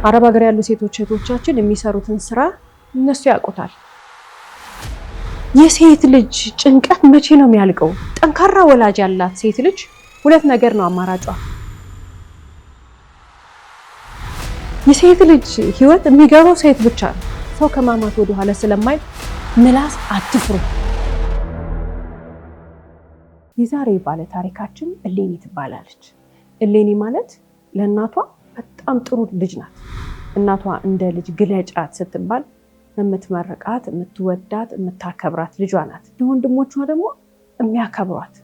አረብ ሀገር ያሉ ሴቶች እህቶቻችን የሚሰሩትን ስራ እነሱ ያውቁታል። የሴት ልጅ ጭንቀት መቼ ነው የሚያልቀው? ጠንካራ ወላጅ ያላት ሴት ልጅ ሁለት ነገር ነው አማራጯ። የሴት ልጅ ህይወት የሚገባው ሴት ብቻ ነው። ሰው ከማማት ወደ ኋላ ስለማይል ምላስ አትፍሩ። የዛሬ ባለ ታሪካችን እሌኒ ትባላለች። እሌኒ ማለት ለእናቷ በጣም ጥሩ ልጅ ናት። እናቷ እንደ ልጅ ግለጫት ስትባል የምትመርቃት፣ የምትወዳት፣ የምታከብራት ልጇ ናት። ለወንድሞቿ ደግሞ የሚያከብሯት፣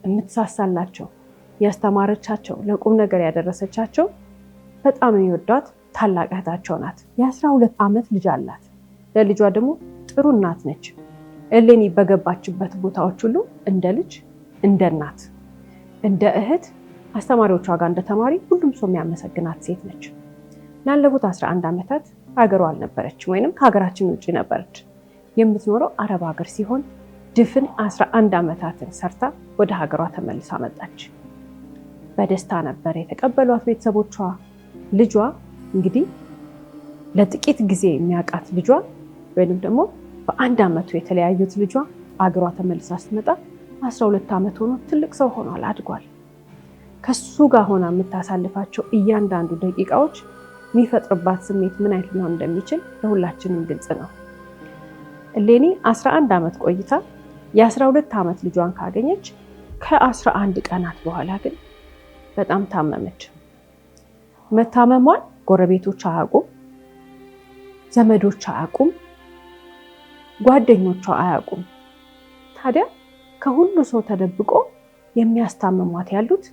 የምትሳሳላቸው፣ ያስተማረቻቸው፣ ለቁም ነገር ያደረሰቻቸው በጣም የሚወዷት ታላቅ እህታቸው ናት። የ12 ዓመት ልጅ አላት። ለልጇ ደግሞ ጥሩ እናት ነች። እሌኒ በገባችበት ቦታዎች ሁሉ እንደ ልጅ፣ እንደ እናት፣ እንደ እህት፣ አስተማሪዎቿ ጋር እንደ ተማሪ ሁሉም ሰው የሚያመሰግናት ሴት ነች። ላለፉት 11 ዓመታት ሀገሯ አልነበረችም፣ ወይንም ከሀገራችን ውጭ ነበረች። የምትኖረው አረብ ሀገር ሲሆን ድፍን 11 ዓመታትን ሰርታ ወደ ሀገሯ ተመልሳ መጣች። በደስታ ነበር የተቀበሏት ቤተሰቦቿ። ልጇ እንግዲህ ለጥቂት ጊዜ የሚያውቃት ልጇ ወይንም ደግሞ በ1 ዓመቱ የተለያዩት ልጇ አገሯ ተመልሳ ስትመጣ 12 ዓመት ሆኖ ትልቅ ሰው ሆኗል፣ አድጓል። ከሱ ጋር ሆና የምታሳልፋቸው እያንዳንዱ ደቂቃዎች የሚፈጥርባት ስሜት ምን አይነት ሊሆን እንደሚችል ለሁላችንም ግልጽ ነው። እሌኒ 11 ዓመት ቆይታ የ12 ዓመት ልጇን ካገኘች ከ11 ቀናት በኋላ ግን በጣም ታመመች። መታመሟን ጎረቤቶች አያውቁም፣ ዘመዶች አያውቁም፣ ጓደኞቿ አያውቁም። ታዲያ ከሁሉ ሰው ተደብቆ የሚያስታምሟት ያሉት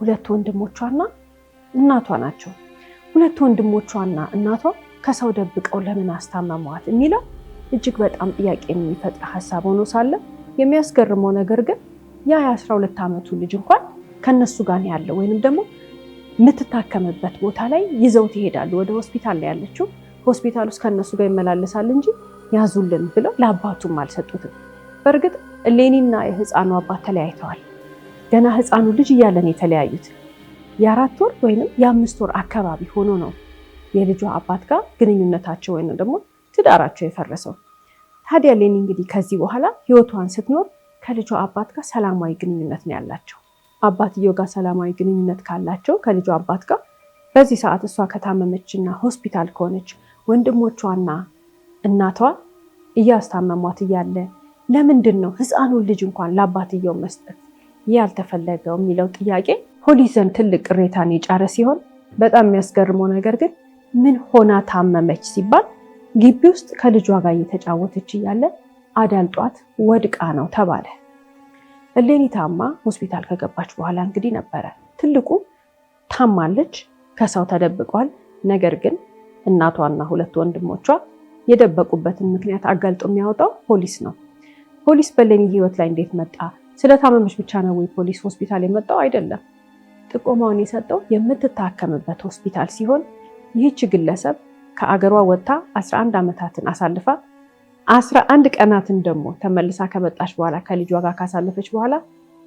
2 ወንድሞቿና እናቷ ናቸው። 2 ወንድሞቿና እናቷ ከሰው ደብቀው ለምን አስታመሟት የሚለው እጅግ በጣም ጥያቄ የሚፈጥር ሀሳብ ሆኖ ሳለ የሚያስገርመው ነገር ግን የ12 ዓመቱ ልጅ እንኳን ከነሱ ጋር ያለው ወይንም ደግሞ የምትታከምበት ቦታ ላይ ይዘውት ይሄዳሉ። ወደ ሆስፒታል ላይ ያለችው ሆስፒታል ውስጥ ከነሱ ጋር ይመላለሳል እንጂ ያዙልን ብለው ለአባቱም አልሰጡትም። በእርግጥ እሌኒና የህፃኑ አባት ተለያይተዋል። ገና ህፃኑ ልጅ እያለን የተለያዩት የ4 ወር ወይንም የ5 ወር አካባቢ ሆኖ ነው የልጇ አባት ጋር ግንኙነታቸው ወይንም ደግሞ ትዳራቸው የፈረሰው። ታዲያ እሌኒ እንግዲህ ከዚህ በኋላ ህይወቷን ስትኖር ከልጇ አባት ጋር ሰላማዊ ግንኙነት ነው ያላቸው። አባትየው ጋር ሰላማዊ ግንኙነት ካላቸው ከልጇ አባት ጋር በዚህ ሰዓት እሷ ከታመመችና ሆስፒታል ከሆነች ወንድሞቿና እናቷ እያስታመሟት እያለ ለምንድን ነው ህፃኑን ልጅ እንኳን ለአባትየው መስጠት ያልተፈለገው የሚለው ጥያቄ ፖሊስ ዘንድ ትልቅ ቅሬታን የጫረ ሲሆን፣ በጣም የሚያስገርመው ነገር ግን ምን ሆና ታመመች ሲባል ግቢ ውስጥ ከልጇ ጋር እየተጫወተች እያለ አዳልጧት ወድቃ ነው ተባለ። እሌኒ ታማ ሆስፒታል ከገባች በኋላ እንግዲህ ነበረ ትልቁ ታማለች፣ ከሰው ተደብቋል። ነገር ግን እናቷና 2 ወንድሞቿ የደበቁበትን ምክንያት አጋልጦ የሚያወጣው ፖሊስ ነው። ፖሊስ በእሌኒ ህይወት ላይ እንዴት መጣ? ስለታመመች ብቻ ነው ወይ ፖሊስ ሆስፒታል የመጣው? አይደለም። ጥቆማውን የሰጠው የምትታከምበት ሆስፒታል ሲሆን ይህች ግለሰብ ከአገሯ ወጥታ 11 ዓመታትን አሳልፋ 11 ቀናትን ደግሞ ተመልሳ ከመጣች በኋላ ከልጇ ጋር ካሳለፈች በኋላ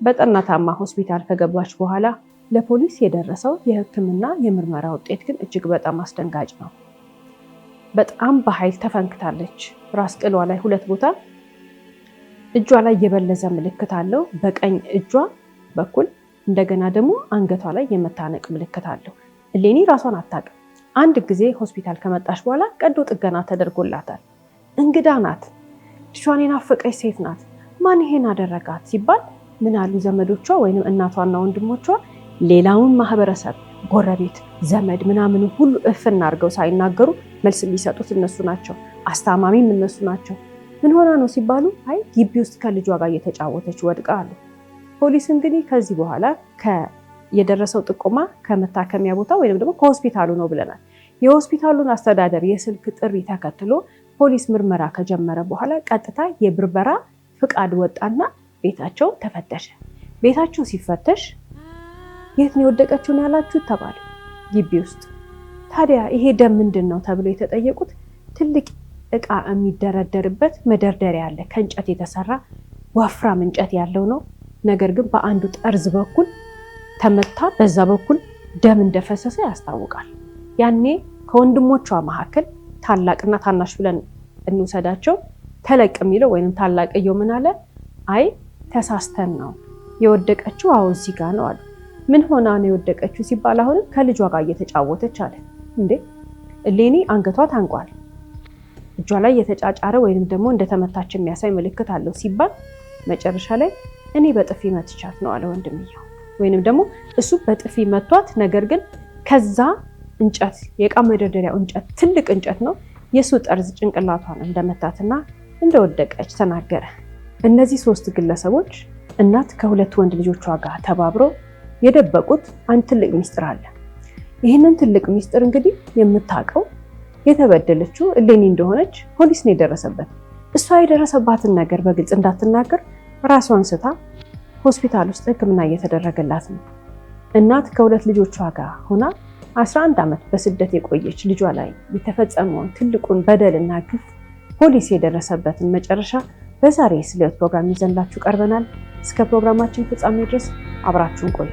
በጠና ታማ ሆስፒታል ከገባች በኋላ ለፖሊስ የደረሰው የሕክምና የምርመራ ውጤት ግን እጅግ በጣም አስደንጋጭ ነው። በጣም በኃይል ተፈንክታለች። ራስ ቅሏ ላይ 2 ቦታ እጇ ላይ የበለዘ ምልክት አለው። በቀኝ እጇ በኩል እንደገና ደግሞ አንገቷ ላይ የመታነቅ ምልክት አለው። እሌኒ ራሷን አታውቅም። አንድ ጊዜ ሆስፒታል ከመጣች በኋላ ቀዶ ጥገና ተደርጎላታል። እንግዳ ናት፣ ልጇን የናፈቀች ሴት ናት። ማን ይሄን አደረጋት ሲባል ምን አሉ ዘመዶቿ ወይንም እናቷና ወንድሞቿ፣ ሌላውን ማህበረሰብ፣ ጎረቤት፣ ዘመድ ምናምን ሁሉ እፍና አድርገው ሳይናገሩ መልስ የሚሰጡት እነሱ ናቸው። አስታማሚም እነሱ ናቸው። ምን ሆና ነው ሲባሉ አይ ግቢ ውስጥ ከልጇ ጋር እየተጫወተች ወድቃ አሉ። ፖሊስ እንግዲህ ከዚህ በኋላ የደረሰው ጥቆማ ከመታከሚያ ቦታ ወይንም ደግሞ ከሆስፒታሉ ነው ብለናል። የሆስፒታሉን አስተዳደር የስልክ ጥሪ ተከትሎ ፖሊስ ምርመራ ከጀመረ በኋላ ቀጥታ የብርበራ ፍቃድ ወጣና ቤታቸው ተፈተሸ። ቤታቸው ሲፈተሽ የት ነው የወደቀችው ነው ያላችሁት ተባለ። ግቢ ውስጥ። ታዲያ ይሄ ደም ምንድን ነው ተብሎ የተጠየቁት ትልቅ እቃ የሚደረደርበት መደርደሪያ አለ። ከእንጨት የተሰራ ወፍራም እንጨት ያለው ነው። ነገር ግን በአንዱ ጠርዝ በኩል ተመታ፣ በዛ በኩል ደም እንደፈሰሰ ያስታውቃል። ያኔ ከወንድሞቿ መካከል ታላቅና ታናሽ ብለን እንውሰዳቸው ተለቅ የሚለው ወይንም ታላቅየው ምን አለ? አይ ተሳስተን ነው የወደቀችው፣ አዎ እዚህ ጋር ነው አሉ። ምን ሆና ነው የወደቀችው ሲባል አሁንም ከልጇ ጋር እየተጫወተች አለ። እንዴ እሌኒ አንገቷ ታንቋል፣ እጇ ላይ የተጫጫረ ወይንም ደግሞ እንደተመታች የሚያሳይ ምልክት አለው ሲባል መጨረሻ ላይ እኔ በጥፊ መትቻት ነው አለ ወንድምየው። ወይንም ደግሞ እሱ በጥፊ መቷት፣ ነገር ግን ከዛ እንጨት የዕቃ መደርደሪያው እንጨት ትልቅ እንጨት ነው፣ የሱ ጠርዝ ጭንቅላቷን እንደመታትና እንደወደቀች ተናገረ። እነዚህ 3 ግለሰቦች እናት ከ2 ወንድ ልጆቿ ጋር ተባብረው የደበቁት አንድ ትልቅ ሚስጥር አለ። ይህንን ትልቅ ሚስጥር እንግዲህ የምታውቀው የተበደለችው እሌኒ እንደሆነች ፖሊስ ነው የደረሰበት። እሷ የደረሰባትን ነገር በግልጽ እንዳትናገር ራሷን ስታ ሆስፒታል ውስጥ ሕክምና እየተደረገላት ነው። እናት ከ2 ልጆቿ ጋር ሆና 11 ዓመት በስደት የቆየች ልጇ ላይ የተፈጸመውን ትልቁን በደልና ግፍ ፖሊስ የደረሰበትን መጨረሻ በዛሬ ስለ ሕይወት ፕሮግራም ይዘንላችሁ ቀርበናል። እስከ ፕሮግራማችን ፍጻሜ ድረስ አብራችሁን ቆዩ።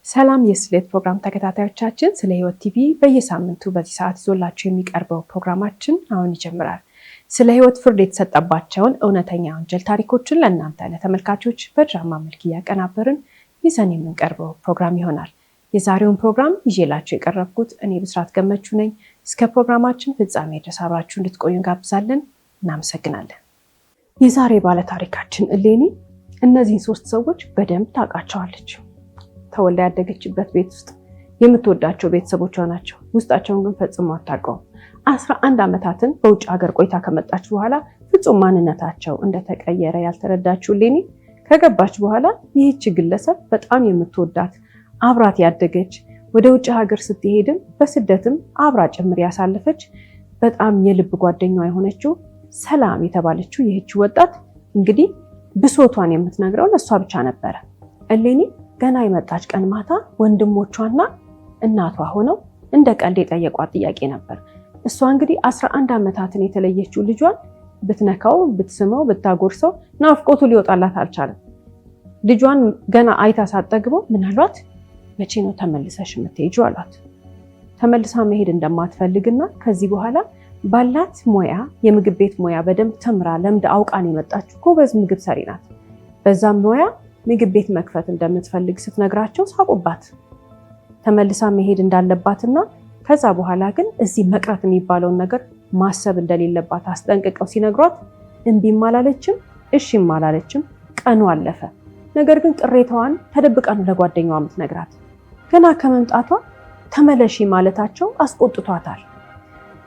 ሰላም የስለ ሕይወት ፕሮግራም ተከታታዮቻችን፣ ስለ ሕይወት ቲቪ በየሳምንቱ በዚህ ሰዓት ይዞላችሁ የሚቀርበው ፕሮግራማችን አሁን ይጀምራል። ስለ ሕይወት ፍርድ የተሰጠባቸውን እውነተኛ ወንጀል ታሪኮችን ለእናንተ ለተመልካቾች በድራማ መልክ እያቀናበርን ይዘን የምንቀርበው ፕሮግራም ይሆናል። የዛሬውን ፕሮግራም ይዤላችሁ የቀረብኩት እኔ ብስራት ገመቹ ነኝ። እስከ ፕሮግራማችን ፍጻሜ ድረስ አብራችሁ እንድትቆዩ እንጋብዛለን። እናመሰግናለን። የዛሬ ባለታሪካችን እሌኒ እነዚህን 3 ሰዎች በደንብ ታውቃቸዋለች። ተወልዳ ያደገችበት ቤት ውስጥ የምትወዳቸው ቤተሰቦቿ ናቸው። ውስጣቸውን ግን ፈጽሞ አታውቀውም። 11 ዓመታትን በውጭ ሀገር ቆይታ ከመጣች በኋላ ፍጹም ማንነታቸው እንደተቀየረ ያልተረዳችው እሌኒ ከገባች በኋላ ይህች ግለሰብ በጣም የምትወዳት አብራት ያደገች ወደ ውጭ ሀገር ስትሄድም በስደትም አብራ ጭምር ያሳለፈች በጣም የልብ ጓደኛዋ የሆነችው ሰላም የተባለችው ይህች ወጣት እንግዲህ ብሶቷን የምትነግረው ለእሷ ብቻ ነበረ። እሌኒ ገና የመጣች ቀን ማታ ወንድሞቿና እናቷ ሆነው እንደ ቀልድ የጠየቋት ጥያቄ ነበር። እሷ እንግዲህ 11 ዓመታትን የተለየችው ልጇን ብትነካው፣ ብትስመው፣ ብታጎርሰው ናፍቆቱ ሊወጣላት አልቻለም። ልጇን ገና አይታ ሳትጠግበው ምናልባት መቼ ነው ተመልሰሽ የምትሄጂው አሏት። ተመልሳ መሄድ እንደማትፈልግና ከዚህ በኋላ ባላት ሙያ የምግብ ቤት ሙያ በደንብ ተምራ ለምድ አውቃን የመጣችው ጎበዝ ምግብ ሰሪ ናት። በዛም ሙያ ምግብ ቤት መክፈት እንደምትፈልግ ስትነግራቸው ሳቁባት። ተመልሳ መሄድ እንዳለባትና ከዛ በኋላ ግን እዚህ መቅረት የሚባለውን ነገር ማሰብ እንደሌለባት አስጠንቅቀው ሲነግሯት እምቢም አላለችም፣ እሺም አላለችም። ቀኑ አለፈ። ነገር ግን ቅሬታዋን ተደብቃ ነው ለጓደኛዋ የምትነግራት። ገና ከመምጣቷ ተመለሺ ማለታቸው አስቆጥቷታል።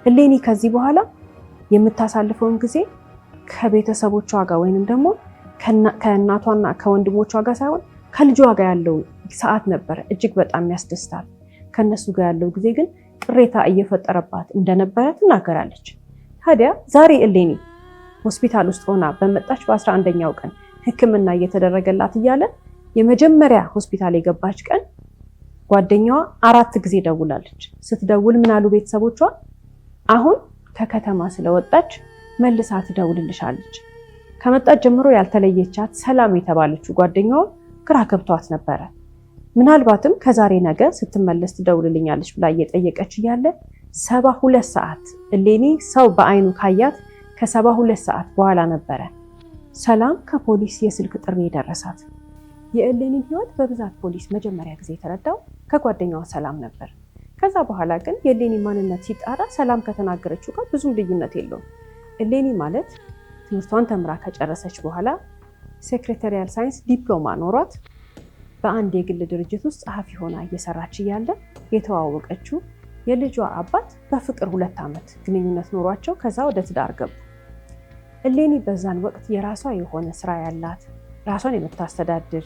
እሌኒ ከዚህ በኋላ የምታሳልፈውን ጊዜ ከቤተሰቦቿ ጋር ወይንም ደግሞ ከእናቷና ከወንድሞቿ ጋር ሳይሆን ከልጇ ጋር ያለው ሰዓት ነበረ እጅግ በጣም ያስደስታል። ከነሱ ጋር ያለው ጊዜ ግን ቅሬታ እየፈጠረባት እንደነበረ ትናገራለች። ታዲያ ዛሬ እሌኒ ሆስፒታል ውስጥ ሆና በመጣች በ11ኛው ቀን ሕክምና እየተደረገላት እያለ የመጀመሪያ ሆስፒታል የገባች ቀን ጓደኛዋ 4 ጊዜ ደውላለች። ስትደውል ምን አሉ ቤተሰቦቿ? አሁን ከከተማ ስለወጣች መልሳ ትደውልልሻለች። ከመጣች ጀምሮ ያልተለየቻት ሰላም የተባለችው ጓደኛዋ ግራ ገብቷት ነበረ። ምናልባትም ከዛሬ ነገ ስትመለስ ትደውልልኛለች ብላ እየጠየቀች እያለ 72 ሰዓት እሌኒ ሰው በአይኑ ካያት ከ72 ሰዓት በኋላ ነበረ ሰላም ከፖሊስ የስልክ ጥሪ የደረሳት። የእሌኒን ሕይወት በብዛት ፖሊስ መጀመሪያ ጊዜ የተረዳው ከጓደኛዋ ሰላም ነበር። ከዛ በኋላ ግን የእሌኒ ማንነት ሲጣራ ሰላም ከተናገረችው ጋር ብዙም ልዩነት የለውም። እሌኒ ማለት ትምህርቷን ተምራ ከጨረሰች በኋላ ሴክሬታሪያል ሳይንስ ዲፕሎማ ኖሯት በአንድ የግል ድርጅት ውስጥ ጸሐፊ ሆና እየሰራች እያለ የተዋወቀችው የልጇ አባት በፍቅር 2 ዓመት ግንኙነት ኖሯቸው ከዛ ወደ ትዳር ገቡ። እሌኒ በዛን ወቅት የራሷ የሆነ ስራ ያላት ራሷን የምታስተዳድር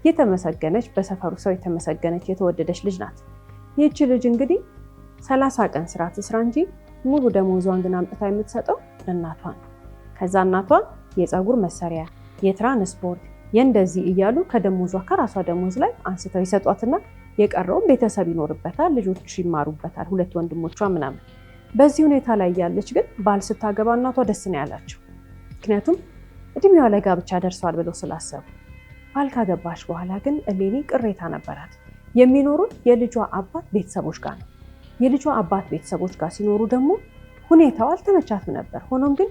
የተመሰገነች በሰፈሩ ሰው የተመሰገነች የተወደደች ልጅ ናት። ይህች ልጅ እንግዲህ 30 ቀን ስራ ትስራ እንጂ ሙሉ ደሞዟን ግን አምጥታ የምትሰጠው እናቷ ነው። ከዛ እናቷ የፀጉር መሰሪያ፣ የትራንስፖርት፣ የእንደዚህ እያሉ ከደሞዟ ከራሷ ደሞዝ ላይ አንስተው ይሰጧትና የቀረውን ቤተሰብ ይኖርበታል፣ ልጆች ይማሩበታል፣ 2 ወንድሞቿ ምናምን። በዚህ ሁኔታ ላይ ያለች ግን ባል ስታገባ እናቷ ደስ ነው ያላቸው። ምክንያቱም እድሜዋ ላይ ጋብቻ ደርሷል ብለው ስላሰቡ። ባል ካገባች በኋላ ግን እሌኒ ቅሬታ ነበራት። የሚኖሩት የልጇ አባት ቤተሰቦች ጋር ነው። የልጇ አባት ቤተሰቦች ጋር ሲኖሩ ደግሞ ሁኔታው አልተመቻትም ነበር። ሆኖም ግን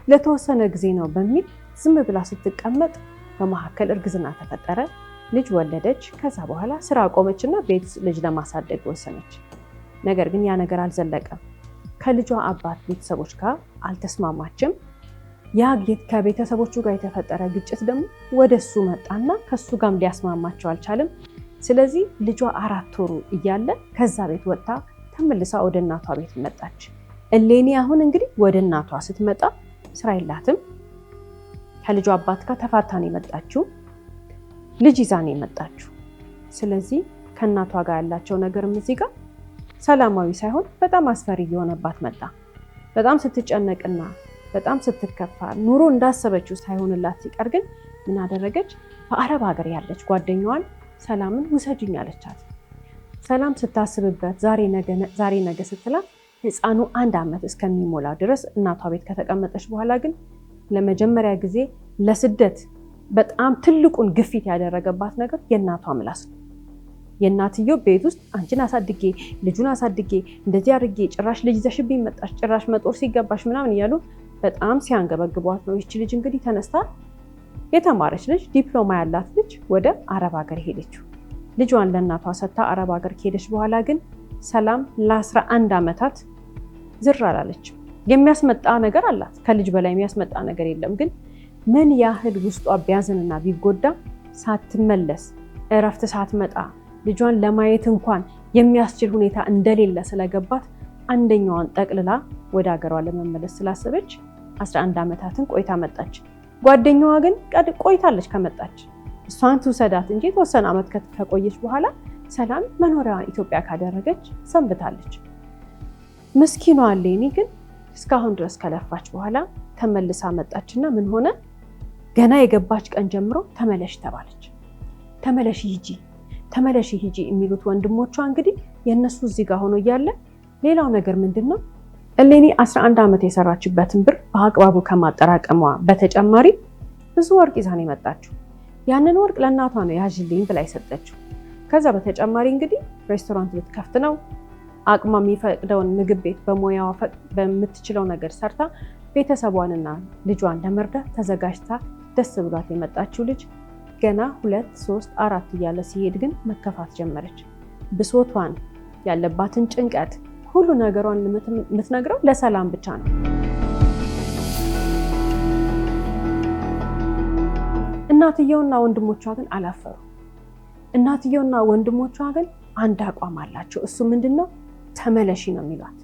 ለተወሰነ ጊዜ ነው በሚል ዝም ብላ ስትቀመጥ በመካከል እርግዝና ተፈጠረ። ልጅ ወለደች። ከዛ በኋላ ስራ አቆመችና ቤት ልጅ ለማሳደግ ወሰነች። ነገር ግን ያ ነገር አልዘለቀም። ከልጇ አባት ቤተሰቦች ጋር አልተስማማችም። ያ ከቤተሰቦቹ ጋር የተፈጠረ ግጭት ደግሞ ወደሱ መጣና ከሱ ጋርም ሊያስማማቸው አልቻለም። ስለዚህ ልጇ 4 ወሩ እያለ ከዛ ቤት ወጥታ ተመልሳ ወደ እናቷ ቤት መጣች። እሌኒ አሁን እንግዲህ ወደ እናቷ ስትመጣ ስራ የላትም። ከልጇ አባት ጋር ተፋታን የመጣችው ልጅ ይዛን የመጣችው። ስለዚህ ከእናቷ ጋር ያላቸው ነገርም እዚህ ጋር ሰላማዊ ሳይሆን በጣም አስፈሪ እየሆነባት መጣ። በጣም ስትጨነቅና በጣም ስትከፋ ኑሮ እንዳሰበችው ሳይሆንላት ሲቀር ግን ምን አደረገች? በአረብ ሀገር ያለች ጓደኛዋን ሰላምን ውሰጅኝ አለቻት። ሰላም ስታስብበት ዛሬ ነገ ስትላት ህፃኑ 1 ዓመት እስከሚሞላ ድረስ እናቷ ቤት ከተቀመጠች በኋላ ግን ለመጀመሪያ ጊዜ ለስደት በጣም ትልቁን ግፊት ያደረገባት ነገር የእናቷ ምላስ ነው። የእናትየው ቤት ውስጥ አንቺን አሳድጌ ልጁን አሳድጌ እንደዚህ አድርጌ ጭራሽ ልጅ ይዘሽብኝ መጣሽ፣ ጭራሽ መጦር ሲገባሽ ምናምን እያሉ በጣም ሲያንገበግቧት ነው ይቺ ልጅ እንግዲህ ተነስታ የተማረች ልጅ ዲፕሎማ ያላት ልጅ ወደ አረብ ሀገር ሄደችው። ልጇን ለእናቷ ሰጥታ አረብ ሀገር ከሄደች በኋላ ግን ሰላም ለ11 ዓመታት ዝር አላለችም። የሚያስመጣ ነገር አላት፣ ከልጅ በላይ የሚያስመጣ ነገር የለም። ግን ምን ያህል ውስጧ ቢያዝንና ቢጎዳ ሳትመለስ እረፍት ሳትመጣ ልጇን ለማየት እንኳን የሚያስችል ሁኔታ እንደሌለ ስለገባት አንደኛዋን ጠቅልላ ወደ ሀገሯ ለመመለስ ስላሰበች 11 ዓመታትን ቆይታ መጣች። ጓደኛዋ ግን ቆይታለች ከመጣች። እሷን ትውሰዳት እንጂ የተወሰነ ዓመት ከቆየች በኋላ ሰላም መኖሪያዋን ኢትዮጵያ ካደረገች ሰንብታለች። ምስኪኗ እሌኒ ግን እስካሁን ድረስ ከለፋች በኋላ ተመልሳ መጣችና ምን ሆነ? ገና የገባች ቀን ጀምሮ ተመለሽ ተባለች። ተመለሽ ሂጂ የሚሉት ወንድሞቿ እንግዲህ የነሱ እዚህ ጋር ሆኖ እያለ ሌላው ነገር ምንድነው? እሌኒ 11 ዓመት የሰራችበትን ብር በአግባቡ ከማጠራቀሟ በተጨማሪ ብዙ ወርቅ ይዛ ነው የመጣችው። ያንን ወርቅ ለእናቷ ነው ያዥልኝ ብላ የሰጠችው። ከዛ በተጨማሪ እንግዲህ ሬስቶራንት ልትከፍት ነው። አቅሟ የሚፈቅደውን ምግብ ቤት በሙያዋ በምትችለው ነገር ሰርታ ቤተሰቧንና ልጇን ለመርዳት ተዘጋጅታ ደስ ብሏት የመጣችው ልጅ ገና 2፣ 3፣ 4 እያለ ሲሄድ ግን መከፋት ጀመረች። ብሶቷን፣ ያለባትን ጭንቀት፣ ሁሉ ነገሯን የምትነግረው ለሰላም ብቻ ነው። እናትየውና ወንድሞቿ ግን አላፈሩ። እናትየውና ወንድሞቿ ግን አንድ አቋም አላቸው። እሱ ምንድነው? ተመለሺ ነው የሚሏት።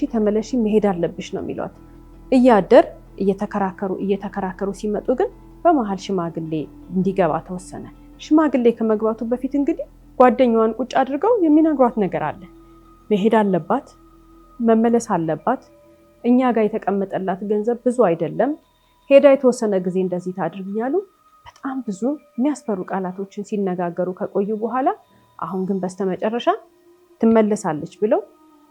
ተመለሺ መሄድ አለብሽ ነው የሚሏት። እያደር እየተከራከሩ ሲመጡ ግን በመሀል ሽማግሌ እንዲገባ ተወሰነ። ሽማግሌ ከመግባቱ በፊት እንግዲህ ጓደኛዋን ቁጭ አድርገው የሚነግሯት ነገር አለ። መሄድ አለባት፣ መመለስ አለባት። እኛ ጋር የተቀመጠላት ገንዘብ ብዙ አይደለም፣ ሄዳ የተወሰነ ጊዜ እንደዚህ ታድርግ እያሉ በጣም ብዙ የሚያስፈሩ ቃላቶችን ሲነጋገሩ ከቆዩ በኋላ አሁን ግን በስተመጨረሻ ትመለሳለች ብለው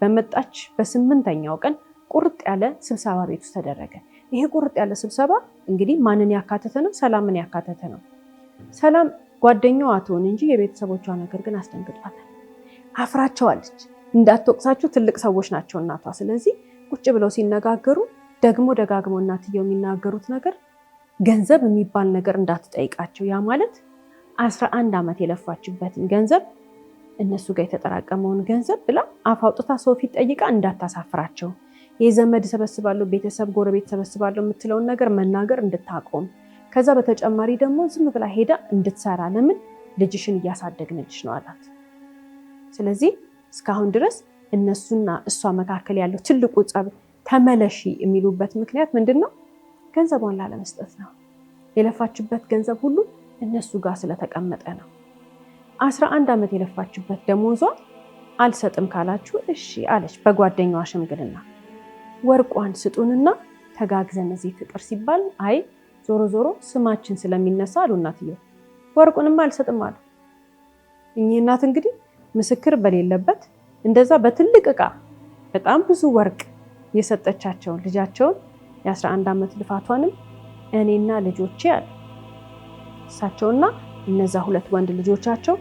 በመጣች በ8ኛው ቀን ቁርጥ ያለ ስብሰባ ቤት ውስጥ ተደረገ። ይሄ ቁርጥ ያለ ስብሰባ እንግዲህ ማንን ያካተተ ነው? ሰላምን ያካተተ ነው። ሰላም ጓደኛዋ ትሆን እንጂ የቤተሰቦቿ ነገር ግን አስደንግጧታል። አፍራቸዋለች። እንዳትወቅሳችሁ ትልቅ ሰዎች ናቸው እናቷ። ስለዚህ ቁጭ ብለው ሲነጋገሩ ደግሞ ደጋግመው እናትየው የሚናገሩት ነገር ገንዘብ የሚባል ነገር እንዳትጠይቃቸው፣ ያ ማለት 11 ዓመት የለፋችበትን ገንዘብ እነሱ ጋር የተጠራቀመውን ገንዘብ ብላ አፍ አውጥታ ሰው ፊት ጠይቃ እንዳታሳፍራቸው፣ የዘመድ ሰበስባለሁ፣ ቤተሰብ ጎረቤት ሰበስባለሁ የምትለውን ነገር መናገር እንድታቆም፣ ከዛ በተጨማሪ ደግሞ ዝም ብላ ሄዳ እንድትሰራ፣ ለምን ልጅሽን እያሳደግንልሽ ነው አላት። ስለዚህ እስካሁን ድረስ እነሱና እሷ መካከል ያለው ትልቁ ጸብ ተመለሺ የሚሉበት ምክንያት ምንድን ነው? ገንዘቧን ላለመስጠት ነው። የለፋችበት ገንዘብ ሁሉ እነሱ ጋር ስለተቀመጠ ነው። 11 ዓመት የለፋችበት ደሞዟ አልሰጥም ካላችሁ እሺ አለች። በጓደኛዋ ሽምግልና ወርቋን ስጡንና ተጋግዘን እዚህ ፍቅር ሲባል አይ ዞሮ ዞሮ ስማችን ስለሚነሳ አሉ እናትየው። ወርቁንም አልሰጥም አሉ። እኚህ እናት እንግዲህ ምስክር በሌለበት እንደዛ በትልቅ ዕቃ በጣም ብዙ ወርቅ የሰጠቻቸውን ልጃቸውን የ11 ዓመት ልፋቷንም እኔና ልጆቼ አለ እሳቸውና እነዛ 2 ወንድ ልጆቻቸው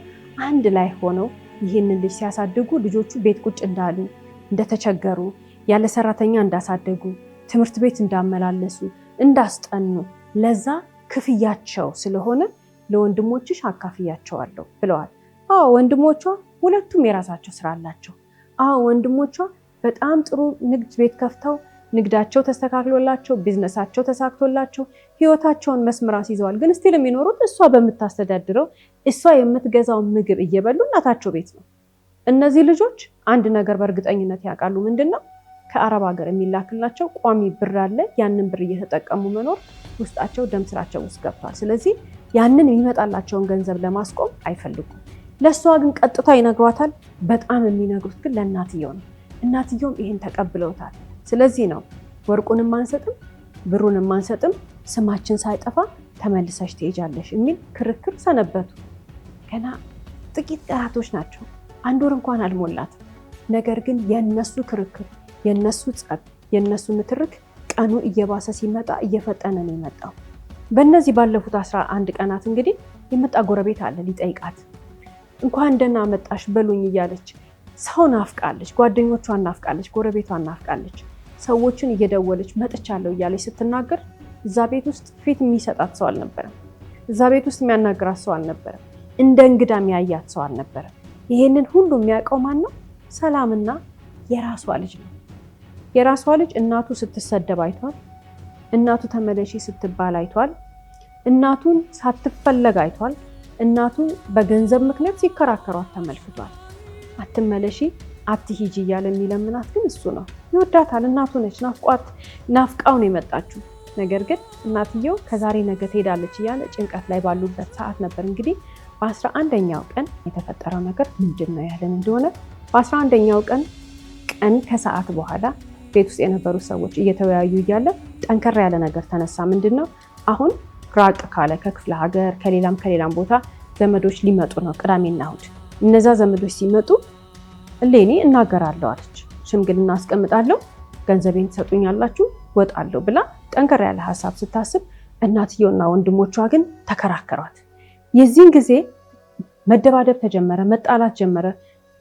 አንድ ላይ ሆነው ይህንን ልጅ ሲያሳድጉ ልጆቹ ቤት ቁጭ እንዳሉ እንደተቸገሩ ያለ ሰራተኛ እንዳሳደጉ ትምህርት ቤት እንዳመላለሱ እንዳስጠኑ ለዛ ክፍያቸው ስለሆነ ለወንድሞችሽ አካፍያቸዋለሁ ብለዋል። አዎ ወንድሞቿ ሁለቱም የራሳቸው ስራ አላቸው። አዎ ወንድሞቿ በጣም ጥሩ ንግድ ቤት ከፍተው ንግዳቸው ተስተካክሎላቸው ቢዝነሳቸው ተሳክቶላቸው ህይወታቸውን መስመር አስይዘዋል። ግን ስቲል የሚኖሩት እሷ በምታስተዳድረው እሷ የምትገዛው ምግብ እየበሉ እናታቸው ቤት ነው። እነዚህ ልጆች አንድ ነገር በእርግጠኝነት ያውቃሉ። ምንድነው? ከአረብ ሀገር የሚላክላቸው ቋሚ ብር አለ። ያንን ብር እየተጠቀሙ መኖር ውስጣቸው ደም ስራቸው ውስጥ ገብቷል። ስለዚህ ያንን የሚመጣላቸውን ገንዘብ ለማስቆም አይፈልጉም። ለእሷ ግን ቀጥታ ይነግሯታል። በጣም የሚነግሩት ግን ለእናትየው ነው። እናትየውም ይህን ተቀብለውታል። ስለዚህ ነው ወርቁንም አንሰጥም ብሩንም አንሰጥም ስማችን ሳይጠፋ ተመልሰሽ ትሄጃለሽ የሚል ክርክር ሰነበቱ። ገና ጥቂት ቀናቶች ናቸው፣ 1 ወር እንኳን አልሞላትም። ነገር ግን የነሱ ክርክር፣ የነሱ ጸብ፣ የነሱ ንትርክ ቀኑ እየባሰ ሲመጣ እየፈጠነ ነው የመጣው። በእነዚህ ባለፉት 11 ቀናት እንግዲህ የመጣ ጎረቤት አለ ሊጠይቃት። እንኳን ደህና መጣሽ በሉኝ እያለች ሰው ናፍቃለች፣ ጓደኞቿን ናፍቃለች፣ ጎረቤቷን ናፍቃለች። ሰዎችን እየደወለች መጥቻለሁ እያለች ስትናገር እዛ ቤት ውስጥ ፊት የሚሰጣት ሰው አልነበረም። እዛ ቤት ውስጥ የሚያናግራት ሰው አልነበረም። እንደ እንግዳ የሚያያት ሰው አልነበረም። ይሄንን ሁሉ የሚያውቀው ማን ነው? ሰላምና የራሷ ልጅ ነው። የራሷ ልጅ እናቱ ስትሰደብ አይቷል። እናቱ ተመለሺ ስትባል አይቷል። እናቱን ሳትፈለግ አይቷል። እናቱ በገንዘብ ምክንያት ሲከራከሯት ተመልክቷል። አትመለሺ አትሂጂ እያለ የሚለምናት ግን እሱ ነው። ይወዳታል። እናቱ ነች። ናፍቃው ነው የመጣችው። ነገር ግን እናትየው ከዛሬ ነገ ትሄዳለች እያለ ጭንቀት ላይ ባሉበት ሰዓት ነበር እንግዲህ በ11ኛው ቀን የተፈጠረው ነገር ምንድን ነው ያለን እንደሆነ በ11ኛው ቀን ከሰዓት በኋላ ቤት ውስጥ የነበሩ ሰዎች እየተወያዩ እያለ ጠንከር ያለ ነገር ተነሳ። ምንድን ነው? አሁን ራቅ ካለ ከክፍለ ሀገር ከሌላም ቦታ ዘመዶች ሊመጡ ነው ቅዳሜና እሑድ። እነዛ ዘመዶች ሲመጡ እሌኒ እናገራለሁ አለች። ሽምግልና አስቀምጣለሁ፣ ገንዘቤን ትሰጡኛላችሁ፣ ወጣለሁ ብላ ጠንከር ያለ ሀሳብ ስታስብ እናትየውና ወንድሞቿ ግን ተከራከሯት። የዚህን ጊዜ መደባደብ ተጀመረ፣ መጣላት ጀመረ።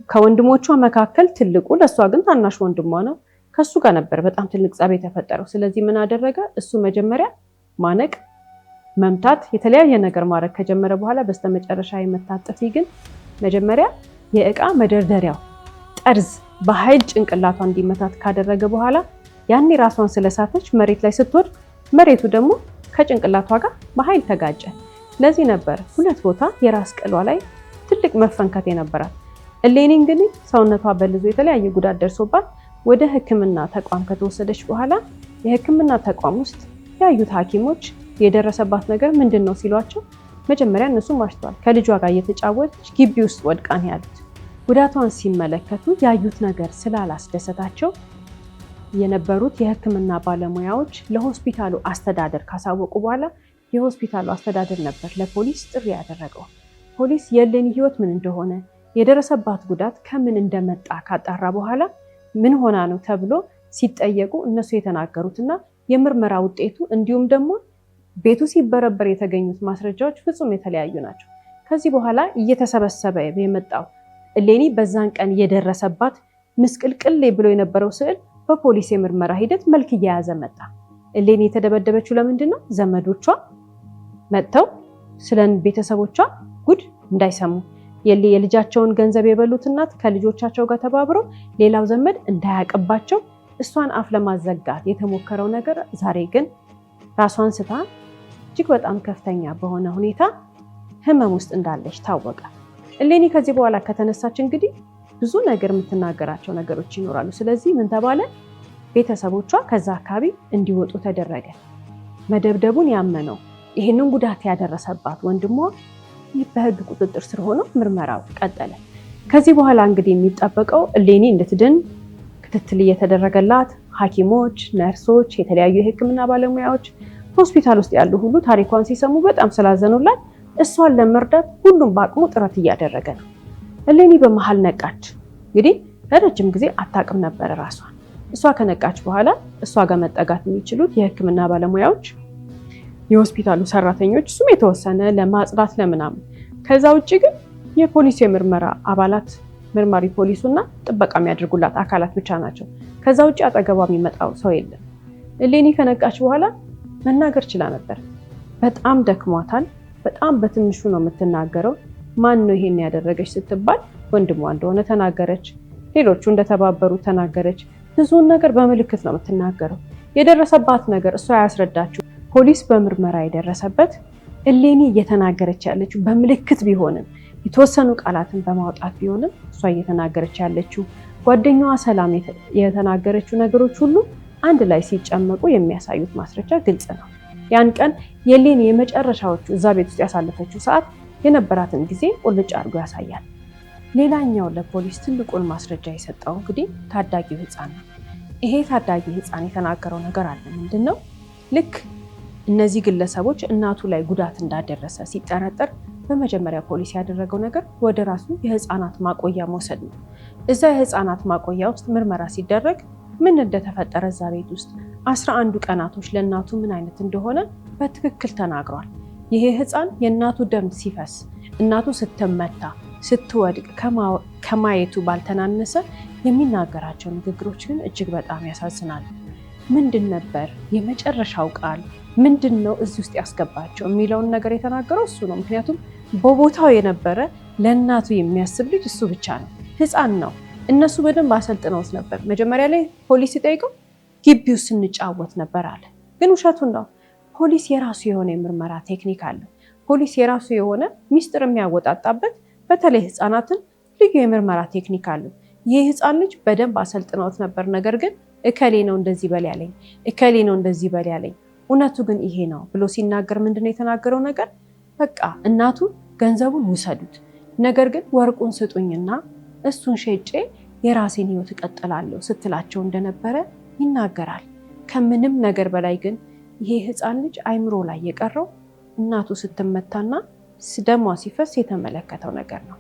ከወንድሞቿ መካከል ትልቁ ለእሷ ግን ታናሽ ወንድሟ ነው። ከሱ ጋር ነበር በጣም ትልቅ ጸብ የተፈጠረው። ስለዚህ ምን አደረገ? እሱ መጀመሪያ ማነቅ፣ መምታት፣ የተለያየ ነገር ማድረግ ከጀመረ በኋላ በስተመጨረሻ የመታት ጥፊ ግን መጀመሪያ የእቃ መደርደሪያው ጠርዝ በኃይል ጭንቅላቷ እንዲመታት ካደረገ በኋላ ያኔ ራሷን ስለሳተች መሬት ላይ ስትወድቅ መሬቱ ደግሞ ከጭንቅላቷ ጋር በኃይል ተጋጨ። ለዚህ ነበር 2 ቦታ የራስ ቅሏ ላይ ትልቅ መፈንከት የነበራት። እሌኒ እንግዲህ ሰውነቷ በልዞ የተለያየ ጉዳት ደርሶባት ወደ ሕክምና ተቋም ከተወሰደች በኋላ የሕክምና ተቋም ውስጥ ያዩት ሐኪሞች የደረሰባት ነገር ምንድን ነው ሲሏቸው መጀመሪያ እነሱም ዋሽተዋል። ከልጇ ጋር እየተጫወተች ግቢ ውስጥ ወድቃን ያሉት። ጉዳቷን ሲመለከቱ ያዩት ነገር ስላላስደሰታቸው የነበሩት የሕክምና ባለሙያዎች ለሆስፒታሉ አስተዳደር ካሳወቁ በኋላ የሆስፒታሉ አስተዳደር ነበር ለፖሊስ ጥሪ ያደረገው። ፖሊስ የእሌኒ ህይወት ምን እንደሆነ የደረሰባት ጉዳት ከምን እንደመጣ ካጣራ በኋላ ምን ሆና ነው ተብሎ ሲጠየቁ እነሱ የተናገሩትና የምርመራ ውጤቱ እንዲሁም ደግሞ ቤቱ ሲበረበር የተገኙት ማስረጃዎች ፍጹም የተለያዩ ናቸው። ከዚህ በኋላ እየተሰበሰበ የመጣው እሌኒ በዛን ቀን የደረሰባት ምስቅልቅል ብሎ የነበረው ስዕል በፖሊስ የምርመራ ሂደት መልክ እየያዘ መጣ። እሌኒ የተደበደበችው ለምንድን ነው? ዘመዶቿ መጥተው ስለ ቤተሰቦቿ ጉድ እንዳይሰሙ የልጃቸውን ገንዘብ የበሉት እናት ከልጆቻቸው ጋር ተባብረው ሌላው ዘመድ እንዳያቅባቸው እሷን አፍ ለማዘጋት የተሞከረው ነገር ዛሬ ግን ራሷን ስታ እጅግ በጣም ከፍተኛ በሆነ ሁኔታ ህመም ውስጥ እንዳለች ታወቀ። እሌኒ ከዚህ በኋላ ከተነሳች እንግዲህ ብዙ ነገር የምትናገራቸው ነገሮች ይኖራሉ። ስለዚህ ምን ተባለ? ቤተሰቦቿ ከዛ አካባቢ እንዲወጡ ተደረገ። መደብደቡን ያመነው ይህንን ጉዳት ያደረሰባት ወንድሟ በህግ ቁጥጥር ስር ሆኖ ምርመራው ቀጠለ። ከዚህ በኋላ እንግዲህ የሚጠበቀው እሌኒ እንድትድን ክትትል እየተደረገላት ሐኪሞች፣ ነርሶች፣ የተለያዩ የህክምና ባለሙያዎች ሆስፒታል ውስጥ ያሉ ሁሉ ታሪኳን ሲሰሙ በጣም ስላዘኑላት እሷን ለመርዳት ሁሉም በአቅሙ ጥረት እያደረገ ነው። እሌኒ በመሃል ነቃች። እንግዲህ ለረጅም ጊዜ አታውቅም ነበር ራሷን። እሷ ከነቃች በኋላ እሷ ጋር መጠጋት የሚችሉት የሕክምና ባለሙያዎች፣ የሆስፒታሉ ሰራተኞች፣ እሱም የተወሰነ ለማጽዳት ለምናምን። ከዛ ውጭ ግን የፖሊስ የምርመራ አባላት፣ ምርማሪ ፖሊሱና ጥበቃ የሚያደርጉላት አካላት ብቻ ናቸው። ከዛ ውጭ አጠገቧ የሚመጣው ሰው የለም። እሌኒ ከነቃች በኋላ መናገር ችላ ነበር። በጣም ደክሟታል። በጣም በትንሹ ነው የምትናገረው። ማን ነው ይሄን ያደረገች ስትባል ወንድሟ እንደሆነ ተናገረች። ሌሎቹ እንደተባበሩ ተናገረች። ብዙውን ነገር በምልክት ነው የምትናገረው። የደረሰባት ነገር እሷ ያስረዳችው ፖሊስ በምርመራ የደረሰበት እሌኒ እየተናገረች ያለችው በምልክት ቢሆንም የተወሰኑ ቃላትን በማውጣት ቢሆንም እሷ እየተናገረች ያለችው ጓደኛዋ ሰላም የተናገረችው ነገሮች ሁሉ አንድ ላይ ሲጨመቁ የሚያሳዩት ማስረጃ ግልጽ ነው። ያን ቀን የእሌኒ የመጨረሻዎቹ እዛ ቤት ውስጥ ያሳለፈችው ሰዓት የነበራትን ጊዜ ቁልጭ አድርጎ ያሳያል። ሌላኛው ለፖሊስ ትልቁን ማስረጃ የሰጠው እንግዲህ ታዳጊው ሕፃን ነው። ይሄ ታዳጊ ሕፃን የተናገረው ነገር አለ። ምንድን ነው? ልክ እነዚህ ግለሰቦች እናቱ ላይ ጉዳት እንዳደረሰ ሲጠረጠር በመጀመሪያ ፖሊስ ያደረገው ነገር ወደ ራሱ የህፃናት ማቆያ መውሰድ ነው። እዛ የህፃናት ማቆያ ውስጥ ምርመራ ሲደረግ ምን እንደተፈጠረ እዛ ቤት ውስጥ 11 ቀናቶች ለእናቱ ምን አይነት እንደሆነ በትክክል ተናግሯል። ይሄ ህፃን የእናቱ ደም ሲፈስ፣ እናቱ ስትመታ፣ ስትወድቅ ከማየቱ ባልተናነሰ የሚናገራቸው ንግግሮች ግን እጅግ በጣም ያሳዝናሉ። ምንድን ነበር የመጨረሻው ቃል? ምንድን ነው እዚህ ውስጥ ያስገባቸው የሚለውን ነገር የተናገረው እሱ ነው። ምክንያቱም በቦታው የነበረ ለእናቱ የሚያስብ ልጅ እሱ ብቻ ነው። ህፃን ነው። እነሱ በደንብ አሰልጥነውት ነበር። መጀመሪያ ላይ ፖሊስ ሲጠይቀው ግቢው ስንጫወት ነበር አለ። ግን ውሸቱን ነው። ፖሊስ የራሱ የሆነ የምርመራ ቴክኒክ አለው። ፖሊስ የራሱ የሆነ ሚስጥር የሚያወጣጣበት በተለይ ህፃናትን ልዩ የምርመራ ቴክኒክ አለው። ይህ ህፃን ልጅ በደንብ አሰልጥነውት ነበር። ነገር ግን እከሌ ነው እንደዚህ በል ያለኝ፣ እከሌ ነው እንደዚህ በል ያለኝ፣ እውነቱ ግን ይሄ ነው ብሎ ሲናገር ምንድነው የተናገረው ነገር? በቃ እናቱ ገንዘቡን ውሰዱት፣ ነገር ግን ወርቁን ስጡኝና እሱን ሸጬ የራሴን ህይወት እቀጥላለሁ ስትላቸው እንደነበረ ይናገራል። ከምንም ነገር በላይ ግን ይሄ ህፃን ልጅ አይምሮ ላይ የቀረው እናቱ ስትመታና ደሟ ሲፈስ የተመለከተው ነገር ነው።